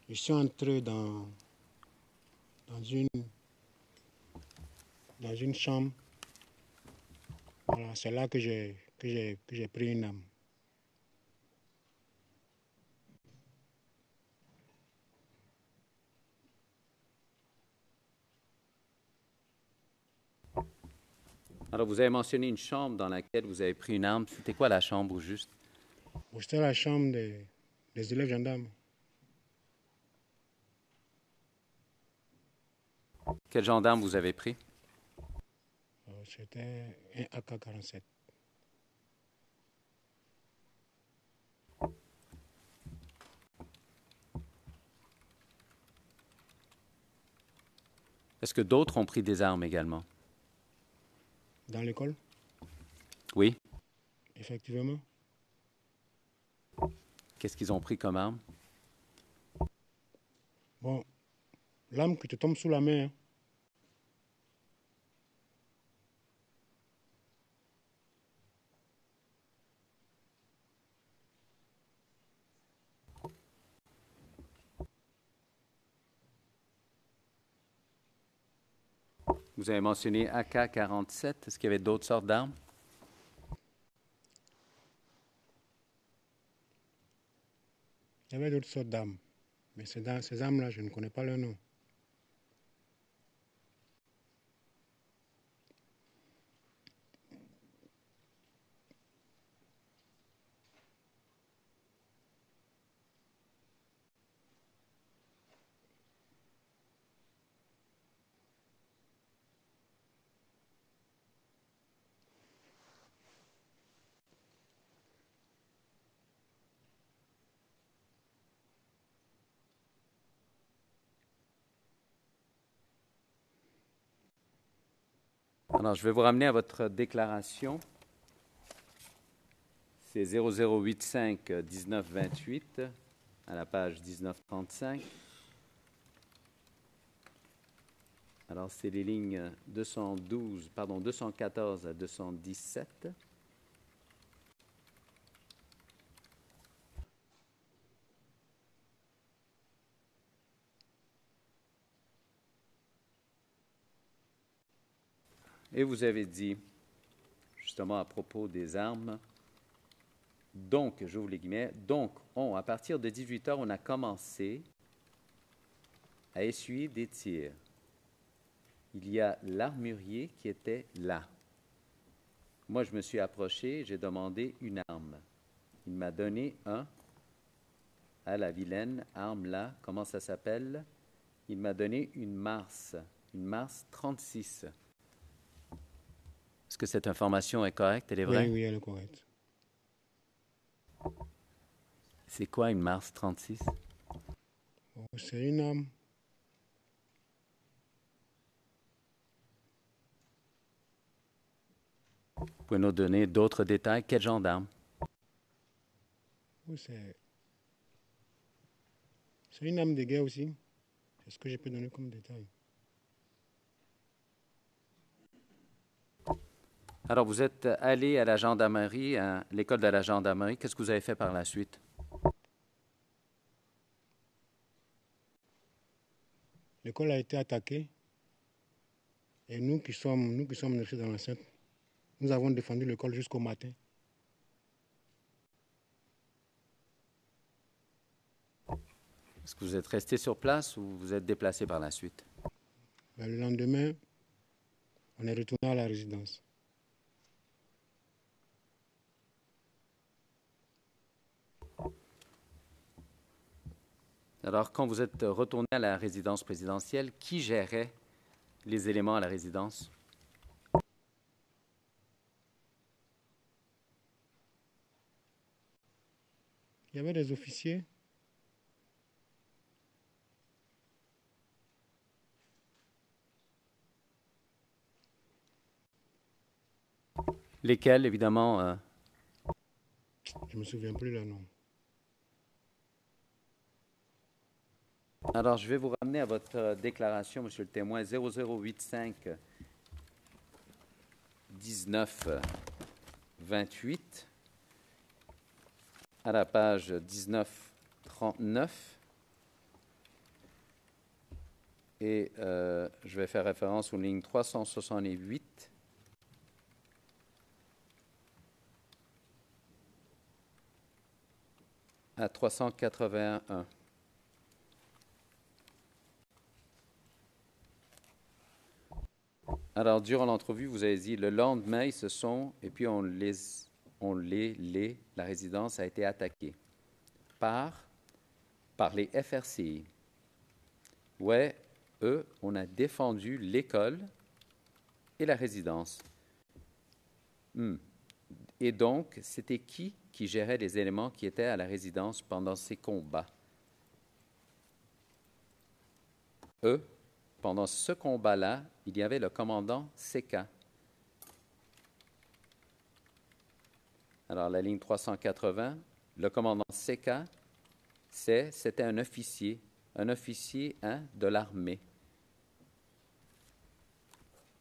Je suis entré dans une chambre. Voilà, c'est là que j'ai pris une arme. Alors, vous avez mentionné une chambre dans laquelle vous avez pris une arme. C'était quoi la chambre, au juste? C'était la chambre des élèves gendarmes. Quel gendarme vous avez pris? C'était un AK-47. Est-ce que d'autres ont pris des armes également? Dans l'école? Oui. Effectivement. Qu'est-ce qu'ils ont pris comme arme? Bon, l'arme qui te tombe sous la main. Hein. Vous avez mentionné AK-47. Est-ce qu'il y avait d'autres sortes d'armes? Il y avait d'autres sortes d'armes. Mais ces armes-là, je ne connais pas leur nom. Alors, je vais vous ramener à votre déclaration. C'est 0085 1928 à la page 1935. Alors, c'est les lignes 214 à 217. Et vous avez dit, justement à propos des armes, donc, j'ouvre les guillemets, donc, à partir de 18 heures, on a commencé à essuyer des tirs. Il y a l'armurier qui était là. Moi, je me suis approché, j'ai demandé une arme. Il m'a donné un à la vilaine arme là. Comment ça s'appelle? Il m'a donné une Mars 36. Est-ce que cette information est correcte? Elle est vraie? Oui, oui, elle est correcte. C'est quoi une Mars 36? Bon, c'est une arme. Vous pouvez nous donner d'autres détails? Quel genre d'arme? Oui, c'est une arme de guerre aussi. C'est ce que je peux donner comme détail. Alors, vous êtes allé à la gendarmerie, à l'école de la gendarmerie. Qu'est-ce que vous avez fait par la suite? L'école a été attaquée et nous qui sommes restés dans l'enceinte, nous avons défendu l'école jusqu'au matin. Est-ce que vous êtes resté sur place ou vous êtes déplacé par la suite? Le lendemain, on est retourné à la résidence. Alors, quand vous êtes retourné à la résidence présidentielle, qui gérait les éléments à la résidence? Il y avait des officiers. Lesquels, évidemment? Je ne me souviens plus leur nom. Alors, je vais vous ramener à votre déclaration, Monsieur le témoin, 0085 19 28 à la page 1939. Et je vais faire référence aux lignes 368 à 381. Alors, durant l'entrevue, vous avez dit, le lendemain, ils se sont, et puis la résidence a été attaquée par les FRCI. Ouais, eux, on a défendu l'école et la résidence. Et donc, c'était qui gérait les éléments qui étaient à la résidence pendant ces combats? Eux. Pendant ce combat-là, il y avait le commandant Seka. Alors, la ligne 380, le commandant Seka, c'était un officier de l'armée.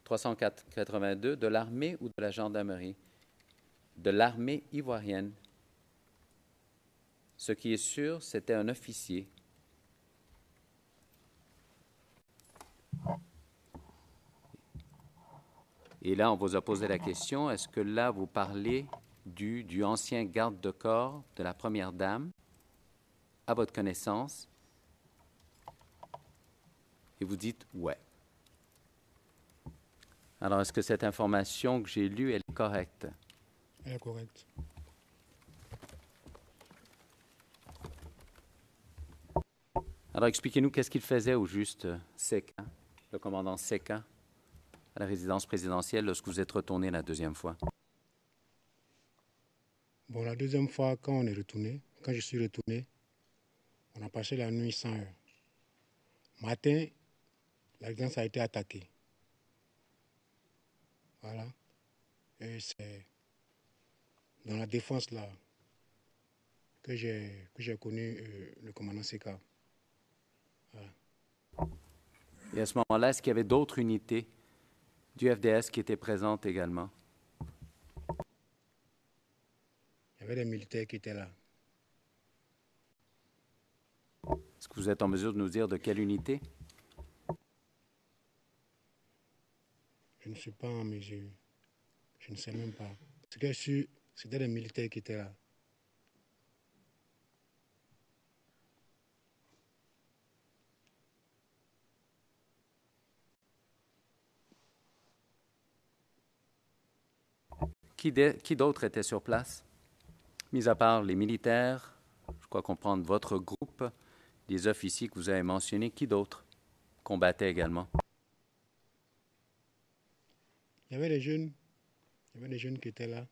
382, de l'armée ou de la gendarmerie? De l'armée ivoirienne. Ce qui est sûr, c'était un officier. Et là, on vous a posé la question, est-ce que là, vous parlez du ancien garde de corps de la première dame, à votre connaissance? Et vous dites « ouais ». Alors, est-ce que cette information que j'ai lue, elle est correcte? Elle est correcte. Alors, expliquez-nous qu'est-ce qu'il faisait au juste Seka, le commandant Seka, à la résidence présidentielle lorsque vous êtes retourné la deuxième fois? Bon, la deuxième fois, quand je suis retourné, on a passé la nuit sans heure. Matin, la résidence a été attaquée. Voilà. Et c'est dans la défense là que j'ai connu le commandant Seka. Voilà. Et à ce moment-là, est-ce qu'il y avait d'autres unités du FDS qui étaient présentes également? Il y avait des militaires qui étaient là. Est-ce que vous êtes en mesure de nous dire de quelle unité? Je ne suis pas en mesure. Je ne sais même pas. Ce que je suis, c'était des militaires qui étaient là. Qui d'autre était sur place? Mis à part les militaires, je crois comprendre votre groupe, les officiers que vous avez mentionnés, qui d'autre combattait également? Il y avait des jeunes. Il y avait des jeunes qui étaient là.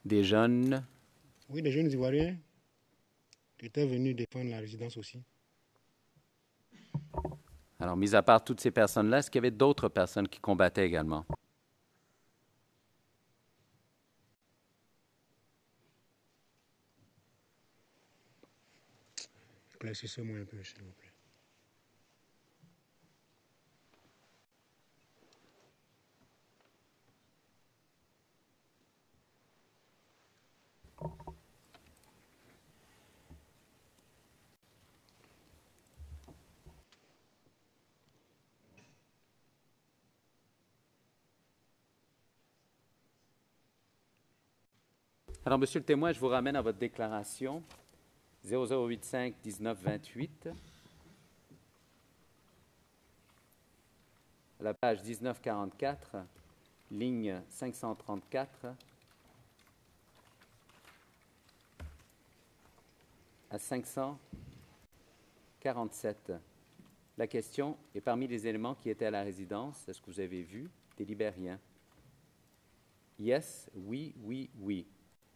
Des jeunes? Oui, des jeunes Ivoiriens qui étaient venus défendre la résidence aussi. Alors, mis à part toutes ces personnes-là, est-ce qu'il y avait d'autres personnes qui combattaient également? Éclaircissez-moi un peu, s'il vous plaît. Alors, Monsieur le témoin, je vous ramène à votre déclaration 0085-1928, à la page 1944, ligne 534, à 547. La question est parmi les éléments qui étaient à la résidence, est-ce que vous avez vu des Libériens? Yes, oui, oui, oui.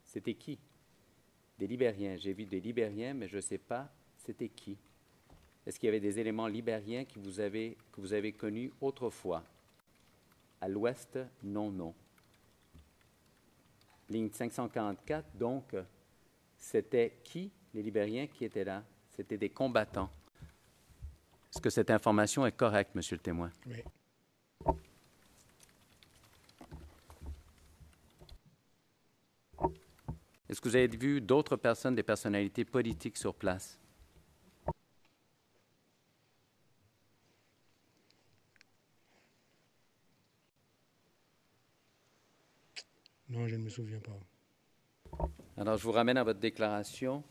C'était qui? Des Libériens. J'ai vu des Libériens, mais je ne sais pas c'était qui. Est-ce qu'il y avait des éléments libériens que vous avez connus autrefois? À l'ouest, non, non. Ligne 544, donc, c'était qui les Libériens qui étaient là? C'était des combattants. Est-ce que cette information est correcte, Monsieur le témoin? Oui. Est-ce que vous avez vu d'autres personnes, des personnalités politiques sur place? Non, je ne me souviens pas. Alors, je vous ramène à votre déclaration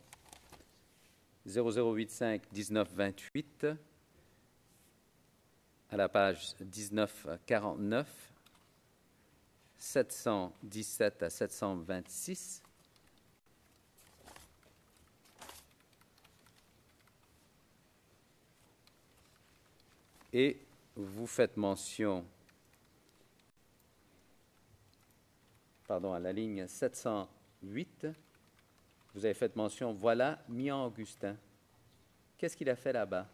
0085-1928, à la page 1949, 717 à 726. Et vous faites mention, à la ligne 708, vous avez fait mention, voilà Mian Augustin. Qu'est-ce qu'il a fait là-bas?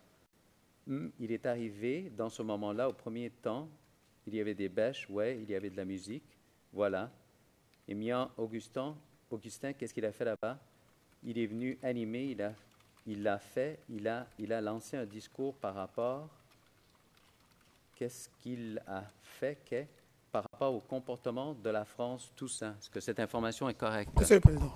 Il est arrivé dans ce moment-là, au premier temps, il y avait des bêches, ouais, il y avait de la musique, voilà. Et Mian Augustin, qu'est-ce qu'il a fait là-bas? Il est venu animer, il a lancé un discours par rapport. Qu'est-ce qu'il a fait par rapport au comportement de la France, tout ça? Est-ce que cette information est correcte? Monsieur le Président.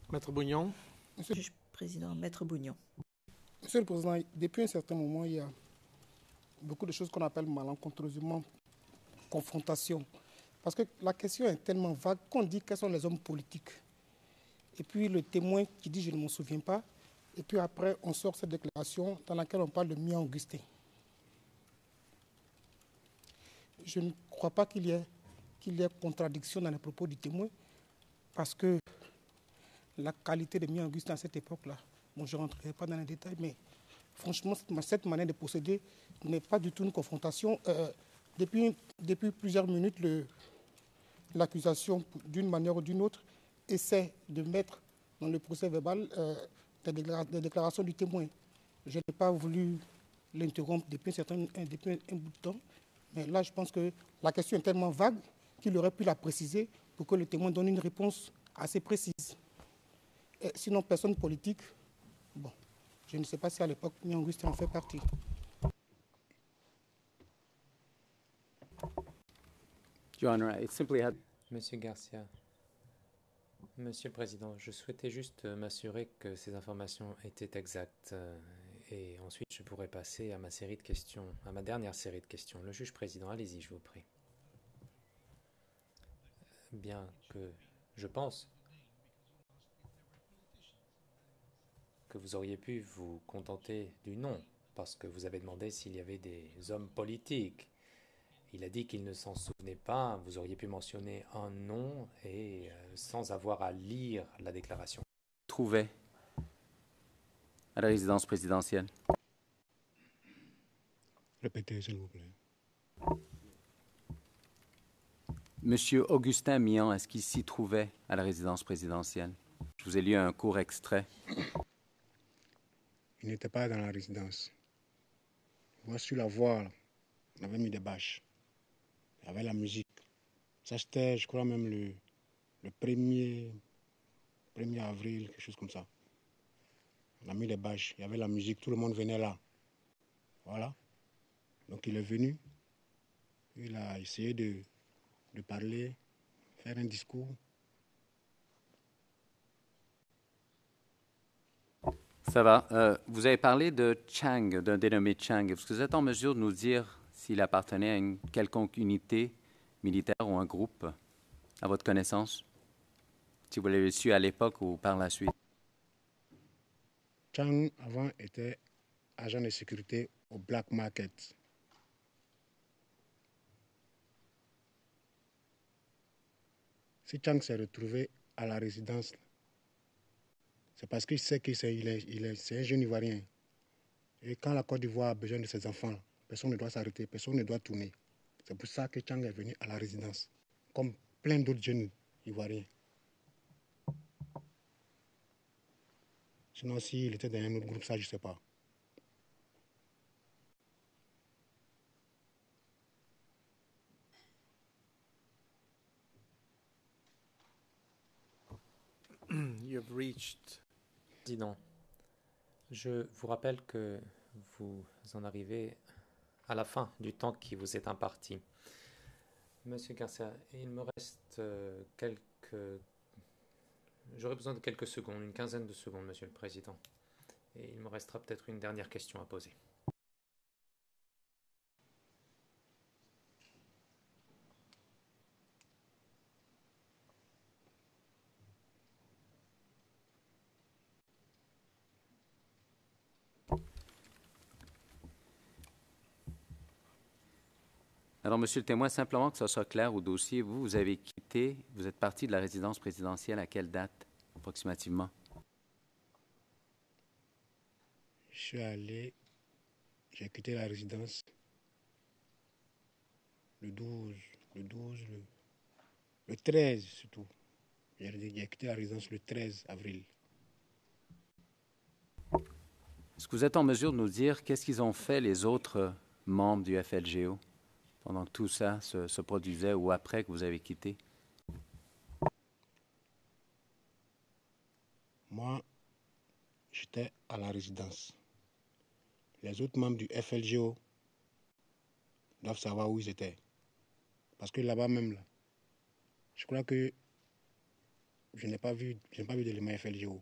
Maître Bougnon. Juge président, Maître Bougnon. Monsieur le Président, depuis un certain moment, il y a beaucoup de choses qu'on appelle malencontreusement confrontation. Parce que la question est tellement vague qu'on dit quels sont les hommes politiques. Et puis le témoin qui dit je ne m'en souviens pas. Et puis après, on sort cette déclaration dans laquelle on parle de Mian Augustin. Je ne crois pas qu'il y ait contradiction dans les propos du témoin, parce que la qualité de Mian Augustin à cette époque-là, bon, je ne rentrerai pas dans les détails, mais franchement, cette manière de procéder n'est pas du tout une confrontation. Depuis plusieurs minutes, l'accusation, d'une manière ou d'une autre, essaie de mettre dans le procès verbal des déclarations du témoin. Je n'ai pas voulu l'interrompre depuis un bout de temps, mais là, je pense que la question est tellement vague qu'il aurait pu la préciser pour que le témoin donne une réponse assez précise. Et sinon, personne politique, bon, je ne sais pas si à l'époque, Niang-Augustin en fait partie. Your Honor, I simply had... Monsieur Garcia, Monsieur le Président, je souhaitais juste m'assurer que ces informations étaient exactes et ensuite je pourrais passer à ma série de questions, à ma dernière série de questions. Le juge président, allez-y, je vous prie. Bien que je pense que vous auriez pu vous contenter du nom, parce que vous avez demandé s'il y avait des hommes politiques. Il a dit qu'il ne s'en souvenait pas, vous auriez pu mentionner un nom et sans avoir à lire la déclaration. Trouvait à la résidence présidentielle. Répétez, s'il vous plaît. Monsieur Augustin Mian, est-ce qu'il s'y trouvait à la résidence présidentielle? Je vous ai lu un court extrait. Il n'était pas dans la résidence. Moi, sur la voie, là, on avait mis des bâches. Il y avait la musique. Ça, c'était, je crois, même le 1er avril, quelque chose comme ça. On a mis les bâches. Il y avait la musique. Tout le monde venait là. Voilà. Donc, il est venu. Il a essayé de parler, faire un discours. Ça va. Vous avez parlé de Chang, d'un dénommé Chang. Est-ce que vous êtes en mesure de nous dire s'il appartenait à une quelconque unité militaire ou un groupe, à votre connaissance, si vous l'avez su à l'époque ou par la suite? Chang, avant, était agent de sécurité au Black Market. Si Chang s'est retrouvé à la résidence, c'est parce qu'il sait que c'est un jeune Ivoirien. Et quand la Côte d'Ivoire a besoin de ses enfants, personne ne doit s'arrêter, personne ne doit tourner. C'est pour ça que Chang est venu à la résidence, comme plein d'autres jeunes Ivoiriens. Sinon, s'il était dans un autre groupe, ça, je ne sais pas. You've reached. Président, je vous rappelle que vous en arrivez à la fin du temps qui vous est imparti. Monsieur Garcia, il me reste J'aurais besoin de quelques secondes, une quinzaine de secondes, Monsieur le Président. Et il me restera peut-être une dernière question à poser. Alors, monsieur le témoin, simplement que ça soit clair au dossier, vous avez quitté, vous êtes parti de la résidence présidentielle à quelle date, approximativement? J'ai quitté la résidence le 13 surtout. J'ai quitté la résidence le 13 avril. Est-ce que vous êtes en mesure de nous dire qu'est-ce qu'ils ont fait les autres membres du FLGO pendant que tout ça se produisait ou après que vous avez quitté? Moi, j'étais à la résidence. Les autres membres du FLGO doivent savoir où ils étaient. Parce que là-bas même, là, je crois que je n'ai pas vu d'éléments FLGO.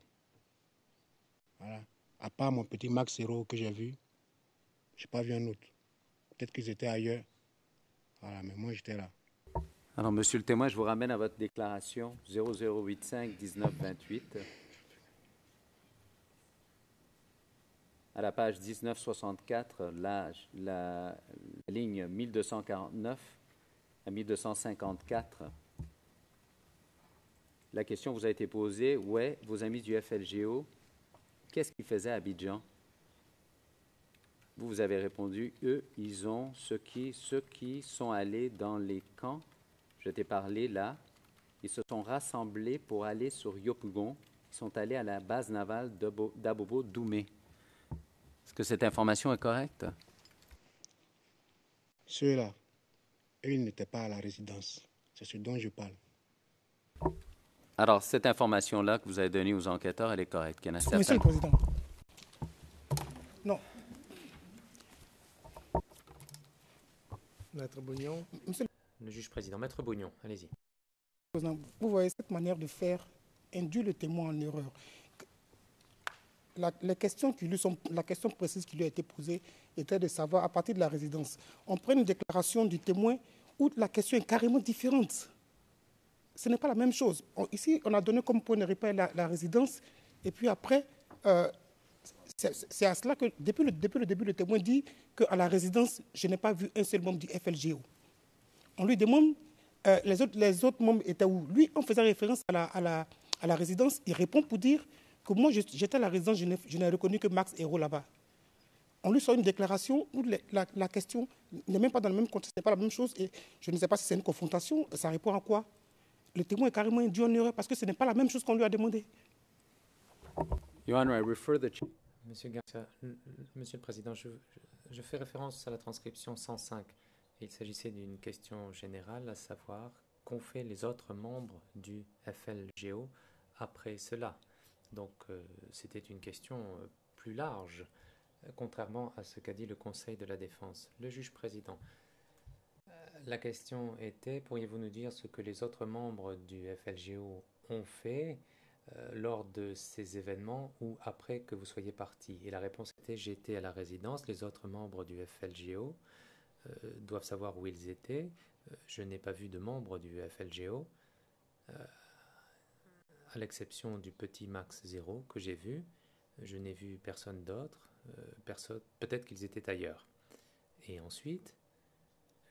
Voilà. À part mon petit Max Zero que j'ai vu, je n'ai pas vu un autre. Peut-être qu'ils étaient ailleurs. Voilà, mais moi j'étais là. Alors, monsieur le témoin, je vous ramène à votre déclaration 0085-1928. À la page 1964, la ligne 1249 à 1254. La question vous a été posée, ouais, vos amis du FLGO, qu'est-ce qu'ils faisaient à Abidjan? Vous avez répondu, eux, ils ont ceux qui sont allés dans les camps. Je t'ai parlé là ils se sont rassemblés pour aller sur Yopougon. Ils sont allés à la base navale d'Abobo-Doumé. Est-ce que cette information est correcte? Ceux-là, eux, ils n'étaient pas à la résidence. C'est ce dont je parle. Alors, cette information-là que vous avez donnée aux enquêteurs, elle est correcte. Il y en a certains... Monsieur le Président. Non. Maître Bougnon. Monsieur Le juge président, Maître Bougnon, allez-y. le Président, vous voyez, cette manière de faire induit le témoin en erreur. La question précise qui lui a été posée était de savoir, à partir de la résidence, on prend une déclaration du témoin où la question est carrément différente. Ce n'est pas la même chose. Ici, on a donné comme point de repère la résidence, et puis après, c'est à cela que, depuis le début, le témoin dit qu'à la résidence, je n'ai pas vu un seul membre du FLGO. On lui demande, les autres membres étaient où? Lui, en faisant référence à la résidence, il répond pour dire que moi, j'étais à la résidence, je n'ai reconnu que Max Hérault là-bas. On lui sort une déclaration où la question n'est même pas dans le même contexte, ce n'est pas la même chose, et je ne sais pas si c'est une confrontation, ça répond à quoi? Le témoin est carrément induit en erreur parce que ce n'est pas la même chose qu'on lui a demandé. Your Honor, I refer the... Monsieur Garcia, Monsieur le Président, je fais référence à la transcription 105. Il s'agissait d'une question générale, à savoir qu'ont fait les autres membres du FLGO après cela. Donc c'était une question plus large, contrairement à ce qu'a dit le Conseil de la Défense. Le juge président, la question était, pourriez-vous nous dire ce que les autres membres du FLGO ont fait lors de ces événements ou après que vous soyez parti? Et la réponse était, j'étais à la résidence, les autres membres du FLGO doivent savoir où ils étaient. Je n'ai pas vu de membres du FLGO, à l'exception du petit Max Zéro que j'ai vu. Je n'ai vu personne d'autre, peut-être qu'ils étaient ailleurs. Et ensuite,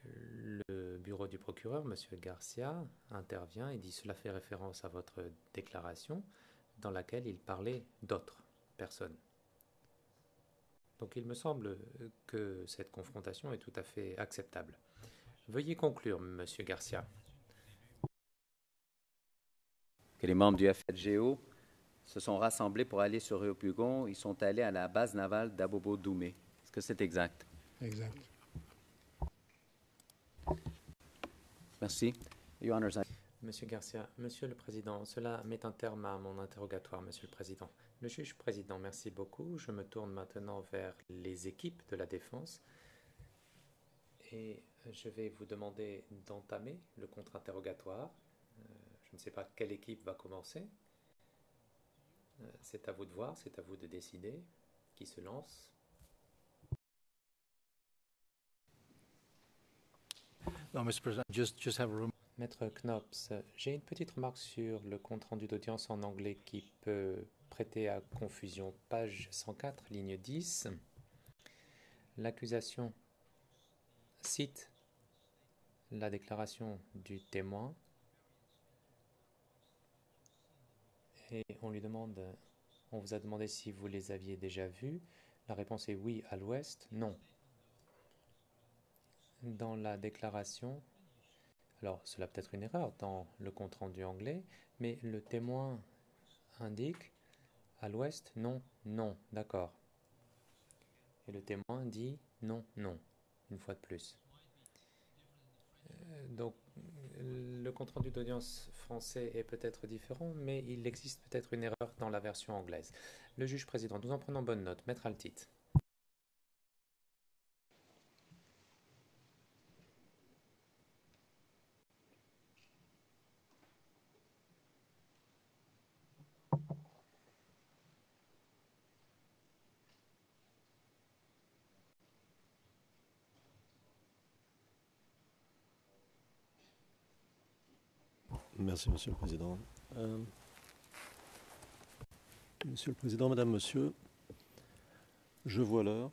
le bureau du procureur, M. Garcia, intervient et dit « Cela fait référence à votre déclaration dans laquelle il parlait d'autres personnes. » Donc il me semble que cette confrontation est tout à fait acceptable. Veuillez conclure, M. Garcia. Que les membres du FLGO se sont rassemblés pour aller sur Yopougon. Ils sont allés à la base navale d'Abobo-Doumé. Est-ce que c'est exact? Exact. Merci. Your Honor, Monsieur Garcia, Monsieur le Président, cela met un terme à mon interrogatoire, Monsieur le Président. Le juge président, merci beaucoup. Je me tourne maintenant vers les équipes de la défense et je vais vous demander d'entamer le contre-interrogatoire. Je ne sais pas quelle équipe va commencer. C'est à vous de voir, c'est à vous de décider qui se lance. No, Mr. President, just have room. Maître Knops, j'ai une petite remarque sur le compte-rendu d'audience en anglais qui peut prêter à confusion. Page 104, ligne 10. L'accusation cite la déclaration du témoin et on vous a demandé si vous les aviez déjà vus. La réponse est oui à l'ouest, non. Dans la déclaration, alors cela peut être une erreur dans le compte-rendu anglais, mais le témoin indique à l'ouest, non, non, d'accord. Et le témoin dit non, non, une fois de plus. Donc le compte-rendu d'audience français est peut-être différent, mais il existe peut-être une erreur dans la version anglaise. Le juge président, nous en prenons bonne note. Maître Altit. Merci, Monsieur le Président. Monsieur le Président, Madame, Monsieur, je vois l'heure.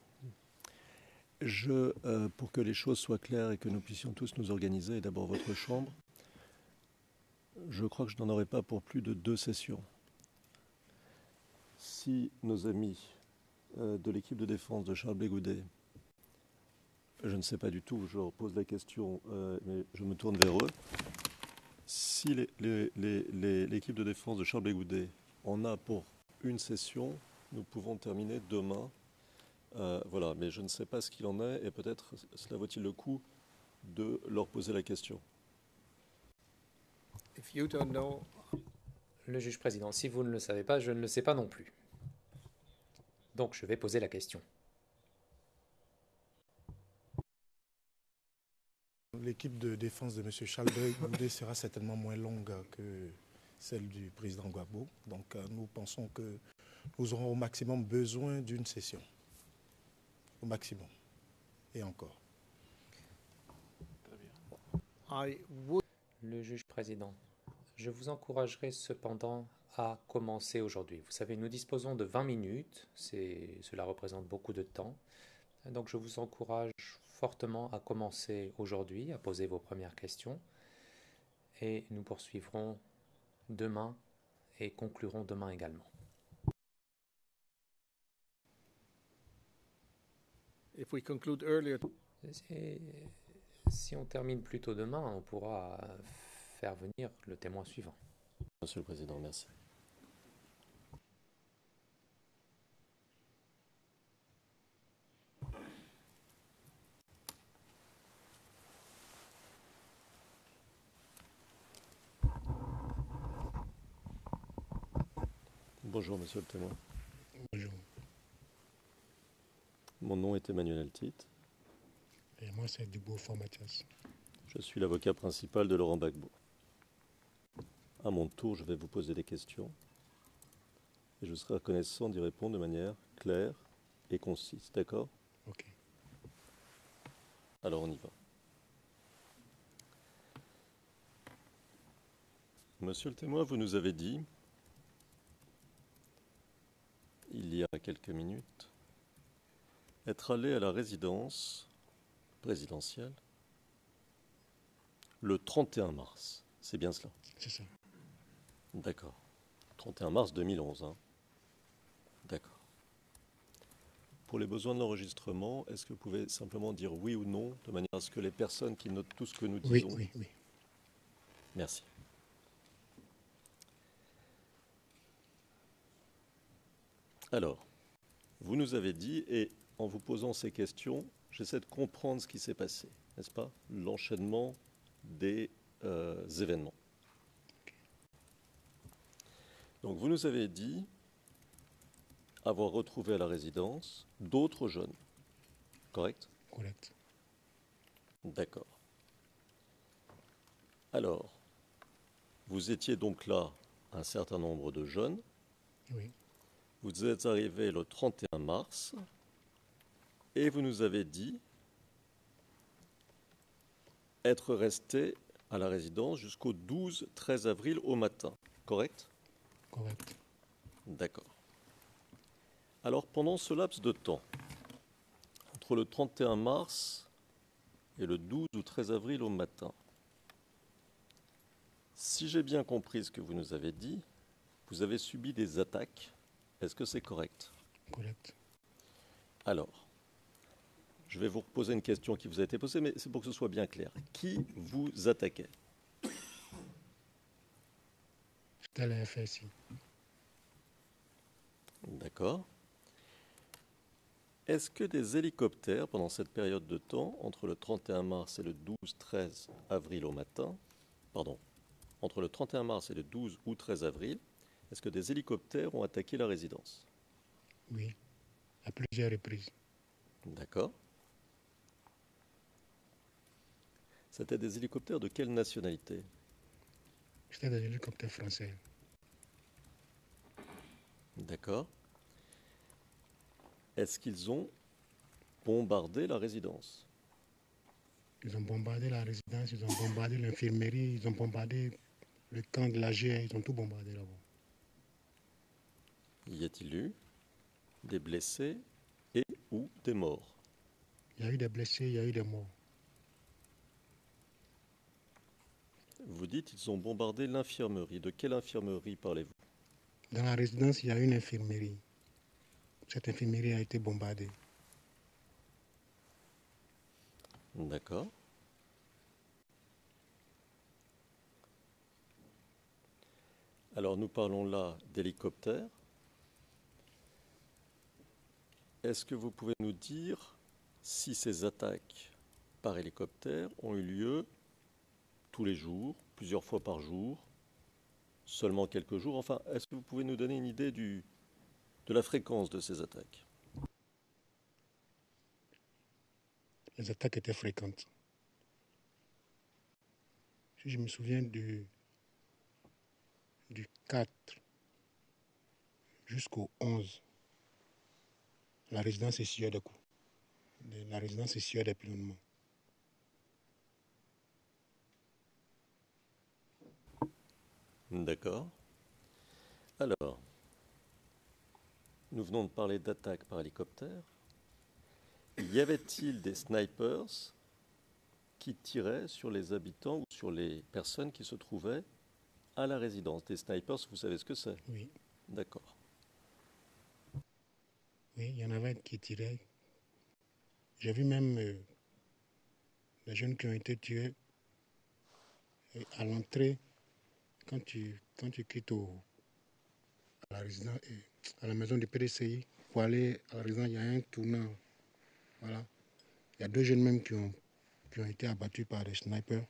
Pour que les choses soient claires et que nous puissions tous nous organiser, d'abord votre Chambre, je crois que je n'en aurai pas pour plus de 2 sessions. Si nos amis de l'équipe de défense de Charles Blégoudet, je ne sais pas du tout, je repose la question, mais je me tourne vers eux. Si l'équipe de défense de Charles Blé-Goudet en a pour une session, nous pouvons terminer demain. Voilà, mais je ne sais pas ce qu'il en est et peut-être cela vaut-il le coup de leur poser la question. If you don't know, Le juge président, si vous ne le savez pas, je ne le sais pas non plus. Donc je vais poser la question. l'équipe de défense de M. Charles Blé-Goudet sera certainement moins longue que celle du président Gbagbo. Donc nous pensons que nous aurons au maximum besoin d'une session. Au maximum. Et encore. I would Le juge président, je vous encouragerai cependant à commencer aujourd'hui. Vous savez, nous disposons de 20 minutes, cela représente beaucoup de temps. Donc je vous encourage fortement à commencer aujourd'hui, à poser vos premières questions. Et nous poursuivrons demain et conclurons demain également. if we conclude earlier, Et si on termine plus tôt demain, on pourra faire venir le témoin suivant. Monsieur le Président, merci. Bonjour, monsieur le témoin. Bonjour. Mon nom est Emmanuel Altit. Et moi, c'est Dubois Mathias. Je suis l'avocat principal de Laurent Gbagbo. À mon tour, je vais vous poser des questions et je serai reconnaissant d'y répondre de manière claire et concise. D'accord ? Ok. Alors on y va. Monsieur le témoin, vous nous avez dit, il y a quelques minutes, être allé à la résidence présidentielle le 31 mars. C'est bien cela ? C'est ça. D'accord. 31 mars 2011. Hein. D'accord. Pour les besoins de l'enregistrement, est-ce que vous pouvez simplement dire oui ou non, de manière à ce que les personnes qui notent tout ce que nous disons... Oui, oui, oui. Merci. Alors, vous nous avez dit, et en vous posant ces questions, j'essaie de comprendre ce qui s'est passé, n'est-ce pas ? L'enchaînement des événements. Donc, vous nous avez dit avoir retrouvé à la résidence d'autres jeunes, correct ? Correct. D'accord. Alors, vous étiez donc là un certain nombre de jeunes. Oui. Vous êtes arrivé le 31 mars et vous nous avez dit être resté à la résidence jusqu'au 12-13 avril au matin, correct ? Correct. D'accord. Alors, pendant ce laps de temps, entre le 31 mars et le 12 ou 13 avril au matin, si j'ai bien compris ce que vous nous avez dit, vous avez subi des attaques. Est-ce que c'est correct ? Correct. Alors, je vais vous reposer une question qui vous a été posée, mais c'est pour que ce soit bien clair. Qui vous attaquait ? C'était la FSI. D'accord. Est-ce que des hélicoptères, pendant cette période de temps, entre le 31 mars et le 12-13 avril au matin, pardon, entre le 31 mars et le 12 ou 13 avril, est-ce que des hélicoptères ont attaqué la résidence ? Oui. À plusieurs reprises. D'accord. C'était des hélicoptères de quelle nationalité ? C'était des hélicoptères français. D'accord. Est-ce qu'ils ont bombardé la résidence ? Ils ont bombardé la résidence, ils ont bombardé l'infirmerie, ils ont bombardé le camp de l'AG, ils ont tout bombardé là-bas. Y a-t-il eu des blessés et ou des morts ? Il y a eu des blessés, il y a eu des morts. Vous dites qu'ils ont bombardé l'infirmerie. De quelle infirmerie parlez-vous ? Dans la résidence, il y a une infirmerie. Cette infirmerie a été bombardée. D'accord. Alors nous parlons là d'hélicoptères. Est-ce que vous pouvez nous dire si ces attaques par hélicoptère ont eu lieu tous les jours, plusieurs fois par jour, seulement quelques jours? Enfin, est-ce que vous pouvez nous donner une idée de la fréquence de ces attaques? Les attaques étaient fréquentes. Si je me souviens du 4 jusqu'au 11, la résidence essuyait des coups. La résidence essuyait des pilonnements. D'accord. Alors, nous venons de parler d'attaques par hélicoptère. Y avait-il des snipers qui tiraient sur les habitants ou sur les personnes qui se trouvaient à la résidence? Des snipers, vous savez ce que c'est? Oui. D'accord. Oui, il y en avait qui tiraient. J'ai vu même les jeunes qui ont été tués à l'entrée, quand tu quittes à la résidence, à la maison du PDCI, pour aller à la résidence, il y a un tournant. Voilà. Il y a 2 jeunes même qui ont été abattus par des snipers,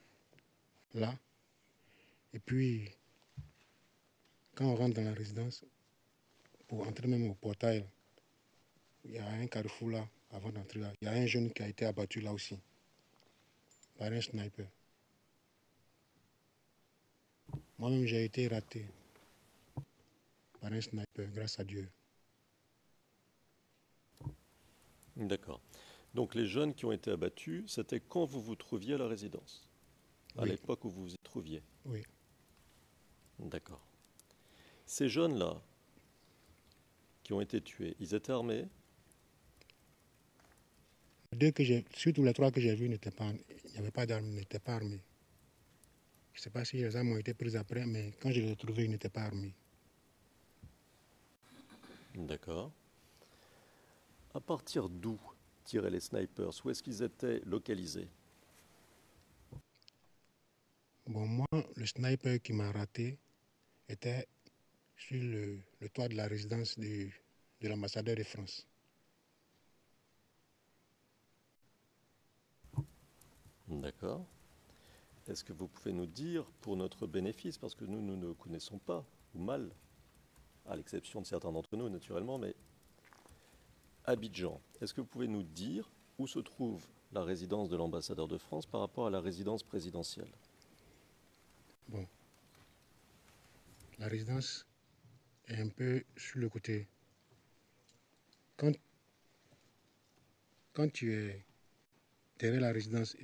là. Et puis, quand on rentre dans la résidence, pour entrer même au portail, il y a un carrefour là, avant d'entrer là. Il y a un jeune qui a été abattu là aussi, par un sniper. Moi-même, j'ai été raté par un sniper, grâce à Dieu. D'accord. Donc les jeunes qui ont été abattus, c'était quand vous vous trouviez à la résidence? À Oui. l'époque où vous vous y trouviez? Oui. D'accord. Ces jeunes-là qui ont été tués, ils étaient armés? Surtout les 3 que j'ai vus, il n'y avait pas d'armes, ils n'étaient pas armés. Je ne sais pas si les armes ont été prises après, mais quand je les ai trouvés, ils n'étaient pas armés. D'accord. À partir d'où tiraient les snipers? Où est-ce qu'ils étaient localisés? Bon, moi, le sniper qui m'a raté était sur le toit de la résidence de l'ambassadeur de France. D'accord. Est-ce que vous pouvez nous dire, pour notre bénéfice, parce que nous ne connaissons pas, ou mal, à l'exception de certains d'entre nous naturellement, mais Abidjan, est-ce que vous pouvez nous dire où se trouve la résidence de l'ambassadeur de France par rapport à la résidence présidentielle? Bon, la résidence est un peu sur le côté. Quand tu es derrière la résidence,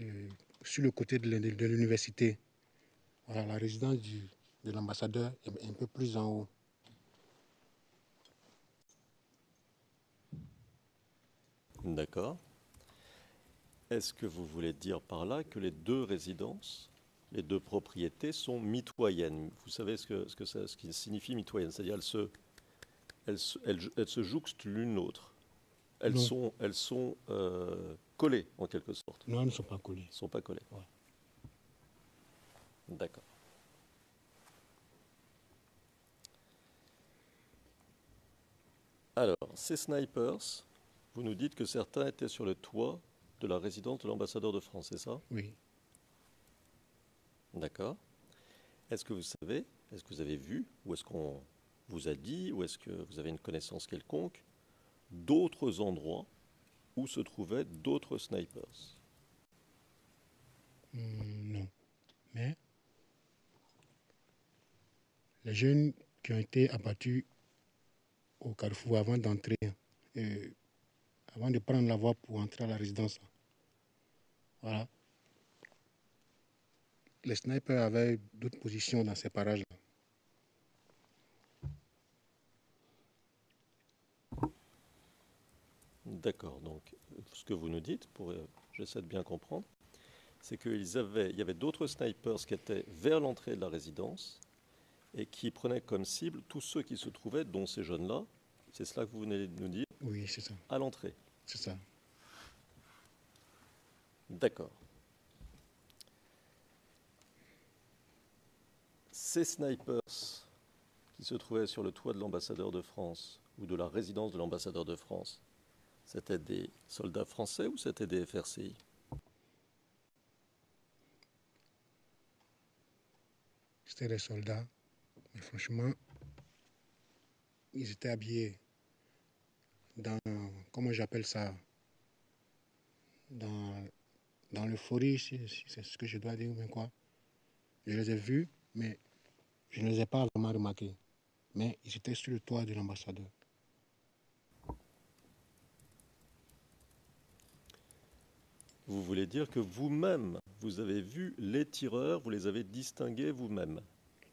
sur le côté de l'université, voilà, la résidence de l'ambassadeur est un peu plus en haut. D'accord. Est-ce que vous voulez dire par là que les 2 résidences, les 2 propriétés sont mitoyennes? Vous savez ce qui signifie mitoyenne, c'est-à-dire elles se jouxtent l'une l'autre. Elles sont collées en quelque sorte. Non, elles ne sont pas collées. Elles ne sont pas collées. Ouais. D'accord. Alors, ces snipers, vous nous dites que certains étaient sur le toit de la résidence de l'ambassadeur de France, c'est ça? Oui. D'accord. Est-ce que vous savez, est-ce que vous avez vu, ou est-ce qu'on vous a dit, ou est-ce que vous avez une connaissance quelconque d'autres endroits où se trouvaient d'autres snipers? Non. Mais les jeunes qui ont été abattus au carrefour avant d'entrer, avant de prendre la voie pour entrer à la résidence, voilà. Les snipers avaient d'autres positions dans ces parages-là. D'accord. Donc, ce que vous nous dites, j'essaie de bien comprendre, c'est qu'il y avait d'autres snipers qui étaient vers l'entrée de la résidence et qui prenaient comme cible tous ceux qui se trouvaient, dont ces jeunes-là, c'est cela que vous venez de nous dire? Oui, c'est ça. À l'entrée. C'est ça. D'accord. Ces snipers qui se trouvaient sur le toit de l'ambassadeur de France ou de la résidence de l'ambassadeur de France, c'était des soldats français ou c'était des FRCI? C'était des soldats, mais franchement, ils étaient habillés dans, comment j'appelle ça, dans l'euphorie, si c'est ce que je dois dire, ou bien quoi. Je les ai vus, mais je ne les ai pas vraiment remarqués. Mais ils étaient sur le toit de l'ambassadeur. Vous voulez dire que vous-même, vous avez vu les tireurs, vous les avez distingués vous-même?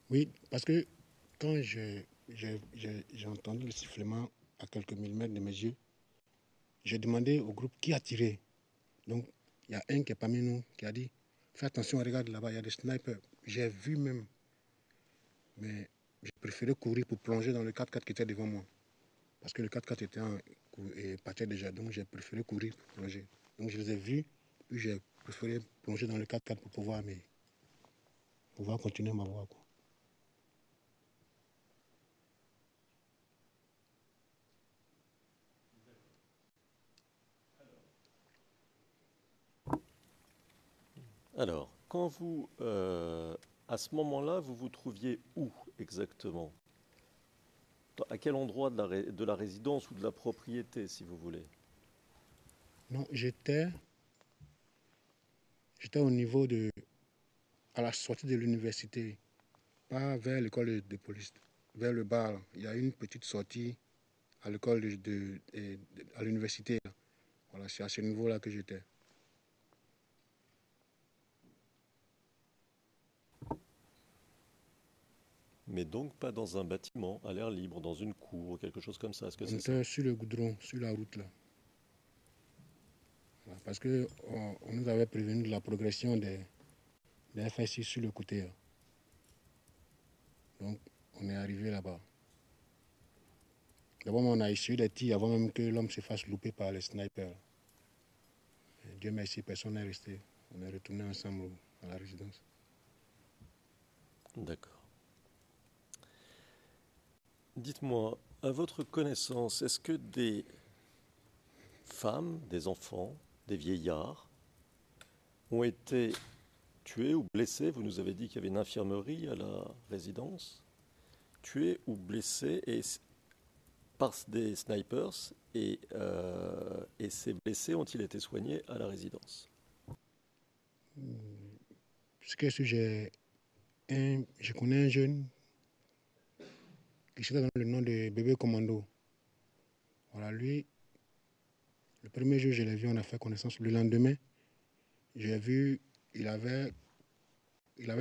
Oui, parce que quand j'ai entendu le sifflement à quelques millimètres de mes yeux, j'ai demandé au groupe qui a tiré. Donc, il y a un qui est parmi nous qui a dit « Fais attention, regarde là-bas, il y a des snipers. » J'ai vu même, mais j'ai préféré courir pour plonger dans le 4x4 qui était devant moi. Parce que le 4x4 était partait déjà, donc j'ai préféré courir pour plonger. Donc je les ai vus, puis j'ai préféré plonger dans le 4x4 pour pouvoir continuer ma voie, quoi. Alors, quand vous, à ce moment-là, vous vous trouviez où exactement? À quel endroit de la résidence ou de la propriété, si vous voulez? Non, j'étais au niveau à la sortie de l'université, pas vers l'école de police, vers le bar. Là. Il y a une petite sortie à l'école à l'université. Voilà, c'est à ce niveau-là que j'étais. Mais donc pas dans un bâtiment, à l'air libre, dans une cour, quelque chose comme ça. Est-ce que On c'est ça? était sur le goudron, sur la route là. Voilà, parce qu'on nous avait prévenu de la progression des FSI sur le côté. Là. Donc on est arrivé là-bas. D'abord on a essuyé des tirs avant même que l'homme se fasse louper par les snipers. Et Dieu merci, personne n'est resté. On est retourné ensemble à la résidence. D'accord. Dites-moi, à votre connaissance, est-ce que des femmes, des enfants, des vieillards ont été tués ou blessés? Vous nous avez dit qu'il y avait une infirmerie à la résidence. Tués ou blessés par des snipers et ces blessés ont-ils été soignés à la résidence? Parce que je connais un jeune qui s'était dans le nom de Bébé Commando. Voilà, lui, le premier jour je l'ai vu, on a fait connaissance. Le lendemain, j'ai vu, il avait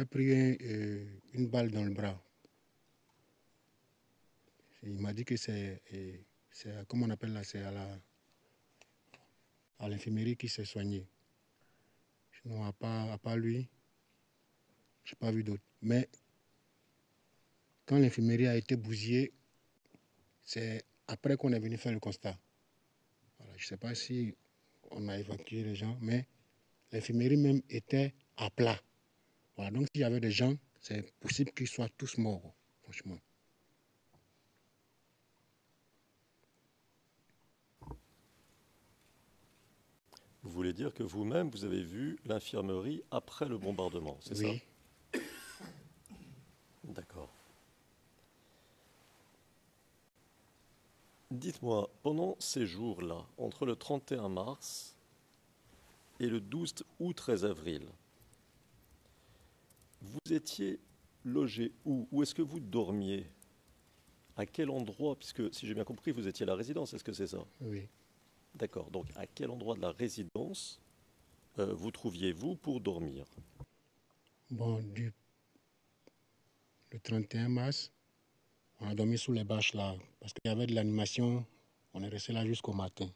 pris une balle dans le bras. Il m'a dit que c'est comment on appelle là, c'est à l'infirmerie qu'il s'est soigné. Sinon, à part lui, je n'ai pas vu d'autre. Mais quand l'infirmerie a été bousillée, c'est après qu'on est venu faire le constat. Voilà, je ne sais pas si on a évacué les gens, mais l'infirmerie même était à plat. Voilà, donc s'il y avait des gens, c'est possible qu'ils soient tous morts, franchement. Vous voulez dire que vous-même, vous avez vu l'infirmerie après le bombardement, c'est ça? Oui. D'accord. Dites-moi, pendant ces jours-là, entre le 31 mars et le 12 ou 13 avril, vous étiez logé où? Où est-ce que vous dormiez? À quel endroit? Puisque, si j'ai bien compris, vous étiez à la résidence, est-ce que c'est ça? Oui. D'accord. Donc, à quel endroit de la résidence vous trouviez-vous pour dormir? Bon, le 31 mars, on a dormi sous les bâches là, parce qu'il y avait de l'animation. On est resté là jusqu'au matin.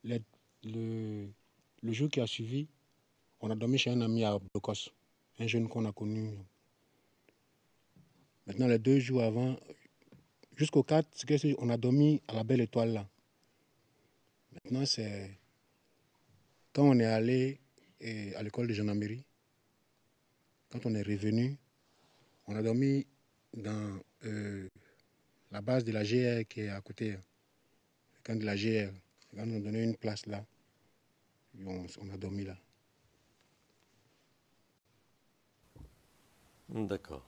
Le jour qui a suivi, on a dormi chez un ami à Blocos, un jeune qu'on a connu. Maintenant, les 2 jours avant, jusqu'au 4, on a dormi à la Belle Étoile là. Maintenant, c'est quand on est allé à l'école de gendarmerie, quand on est revenu, On a dormi dans la base de la GR qui est à côté. Le camp de la GR. Quand on nous a donné une place là, et on a dormi là. D'accord.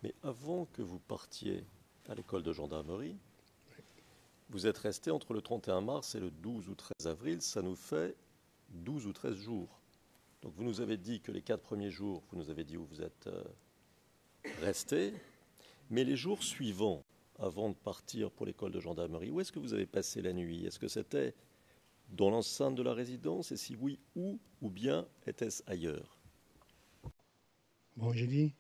Mais avant que vous partiez à l'école de gendarmerie, vous êtes resté entre le 31 mars et le 12 ou 13 avril, ça nous fait 12 ou 13 jours. Donc vous nous avez dit que les 4 premiers jours, vous nous avez dit où vous êtes resté, mais les jours suivants, avant de partir pour l'école de gendarmerie, où est-ce que vous avez passé la nuit? Est-ce que c'était dans l'enceinte de la résidence? Et si oui, où? Ou bien était-ce ailleurs? Bon, je dis,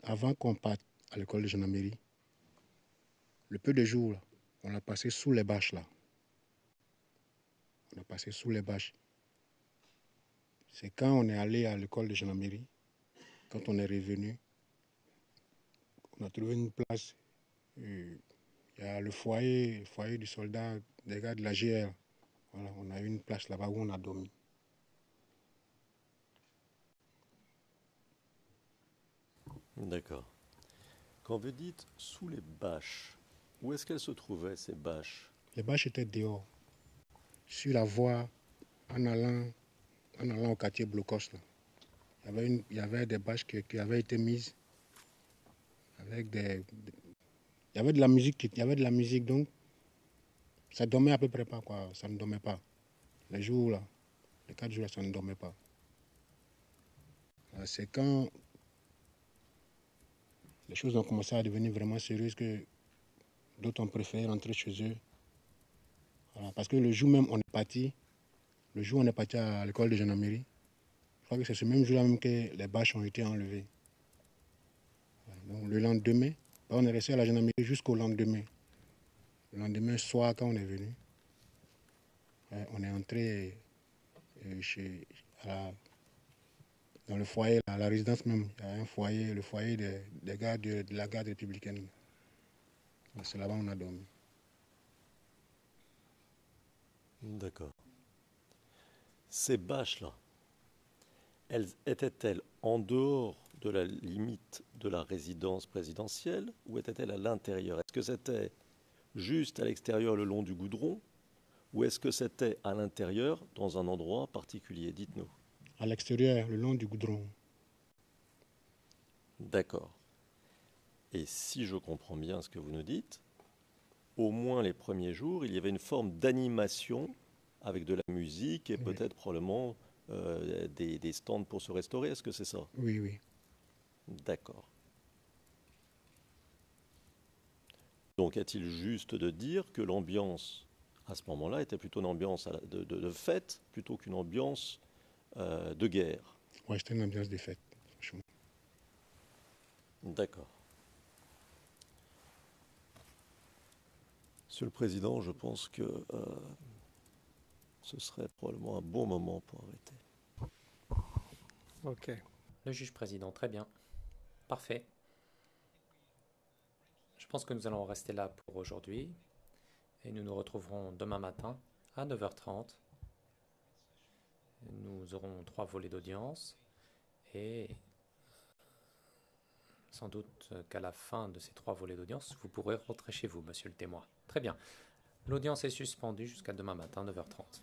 avant qu'on parte à l'école de gendarmerie, le peu de jours, là, on l'a passé sous les bâches là. On a passé sous les bâches. C'est quand on est allé à l'école de gendarmerie, quand on est revenu, on a trouvé une place. Il y a le foyer du soldat, des gars de la GR. Voilà, on a eu une place là-bas où on a dormi. D'accord. Quand vous dites sous les bâches, où est-ce qu'elles se trouvaient, ces bâches? Les bâches étaient dehors, sur la voie, en allant au quartier Blocos. Là. Il y avait des bâches qui avaient été mises avec il y avait de la musique, donc ça dormait à peu près pas, quoi. Ça ne dormait pas. Les jours là, les 4 jours là, ça ne dormait pas. C'est quand les choses ont commencé à devenir vraiment sérieuses que d'autres ont préféré rentrer chez eux. Voilà, parce que le jour même, on est parti à l'école de gendarmerie. Je crois que c'est ce même jour-là même que les bâches ont été enlevées. Donc, le lendemain, on est resté à la gendarmerie jusqu'au lendemain. Le lendemain soir, quand on est venu, on est entré dans le foyer, à la résidence même. Il y a un foyer, le foyer des gars de la garde républicaine. C'est là-bas qu'on a dormi. D'accord. Ces bâches-là, étaient-elles en dehors de la limite de la résidence présidentielle ou étaient-elles à l'intérieur? Est-ce que c'était juste à l'extérieur le long du goudron ou est-ce que c'était à l'intérieur dans un endroit particulier? Dites-nous. À l'extérieur, le long du goudron. D'accord. Et si je comprends bien ce que vous nous dites, au moins les premiers jours, il y avait une forme d'animation avec de la musique et peut-être probablement des stands pour se restaurer. Est-ce que c'est ça? Oui, oui. D'accord. Donc est-il juste de dire que l'ambiance à ce moment-là était plutôt une ambiance de fête plutôt qu'une ambiance de guerre? Oui, c'était une ambiance de fête, franchement. D'accord. Monsieur le Président, je pense que ce serait probablement un bon moment pour arrêter. OK. Le juge président, très bien. Parfait. Je pense que nous allons rester là pour aujourd'hui et nous nous retrouverons demain matin à 9h30. Nous aurons 3 volets d'audience et sans doute qu'à la fin de ces 3 volets d'audience, vous pourrez rentrer chez vous, monsieur le témoin. Très bien. L'audience est suspendue jusqu'à demain matin, 9h30.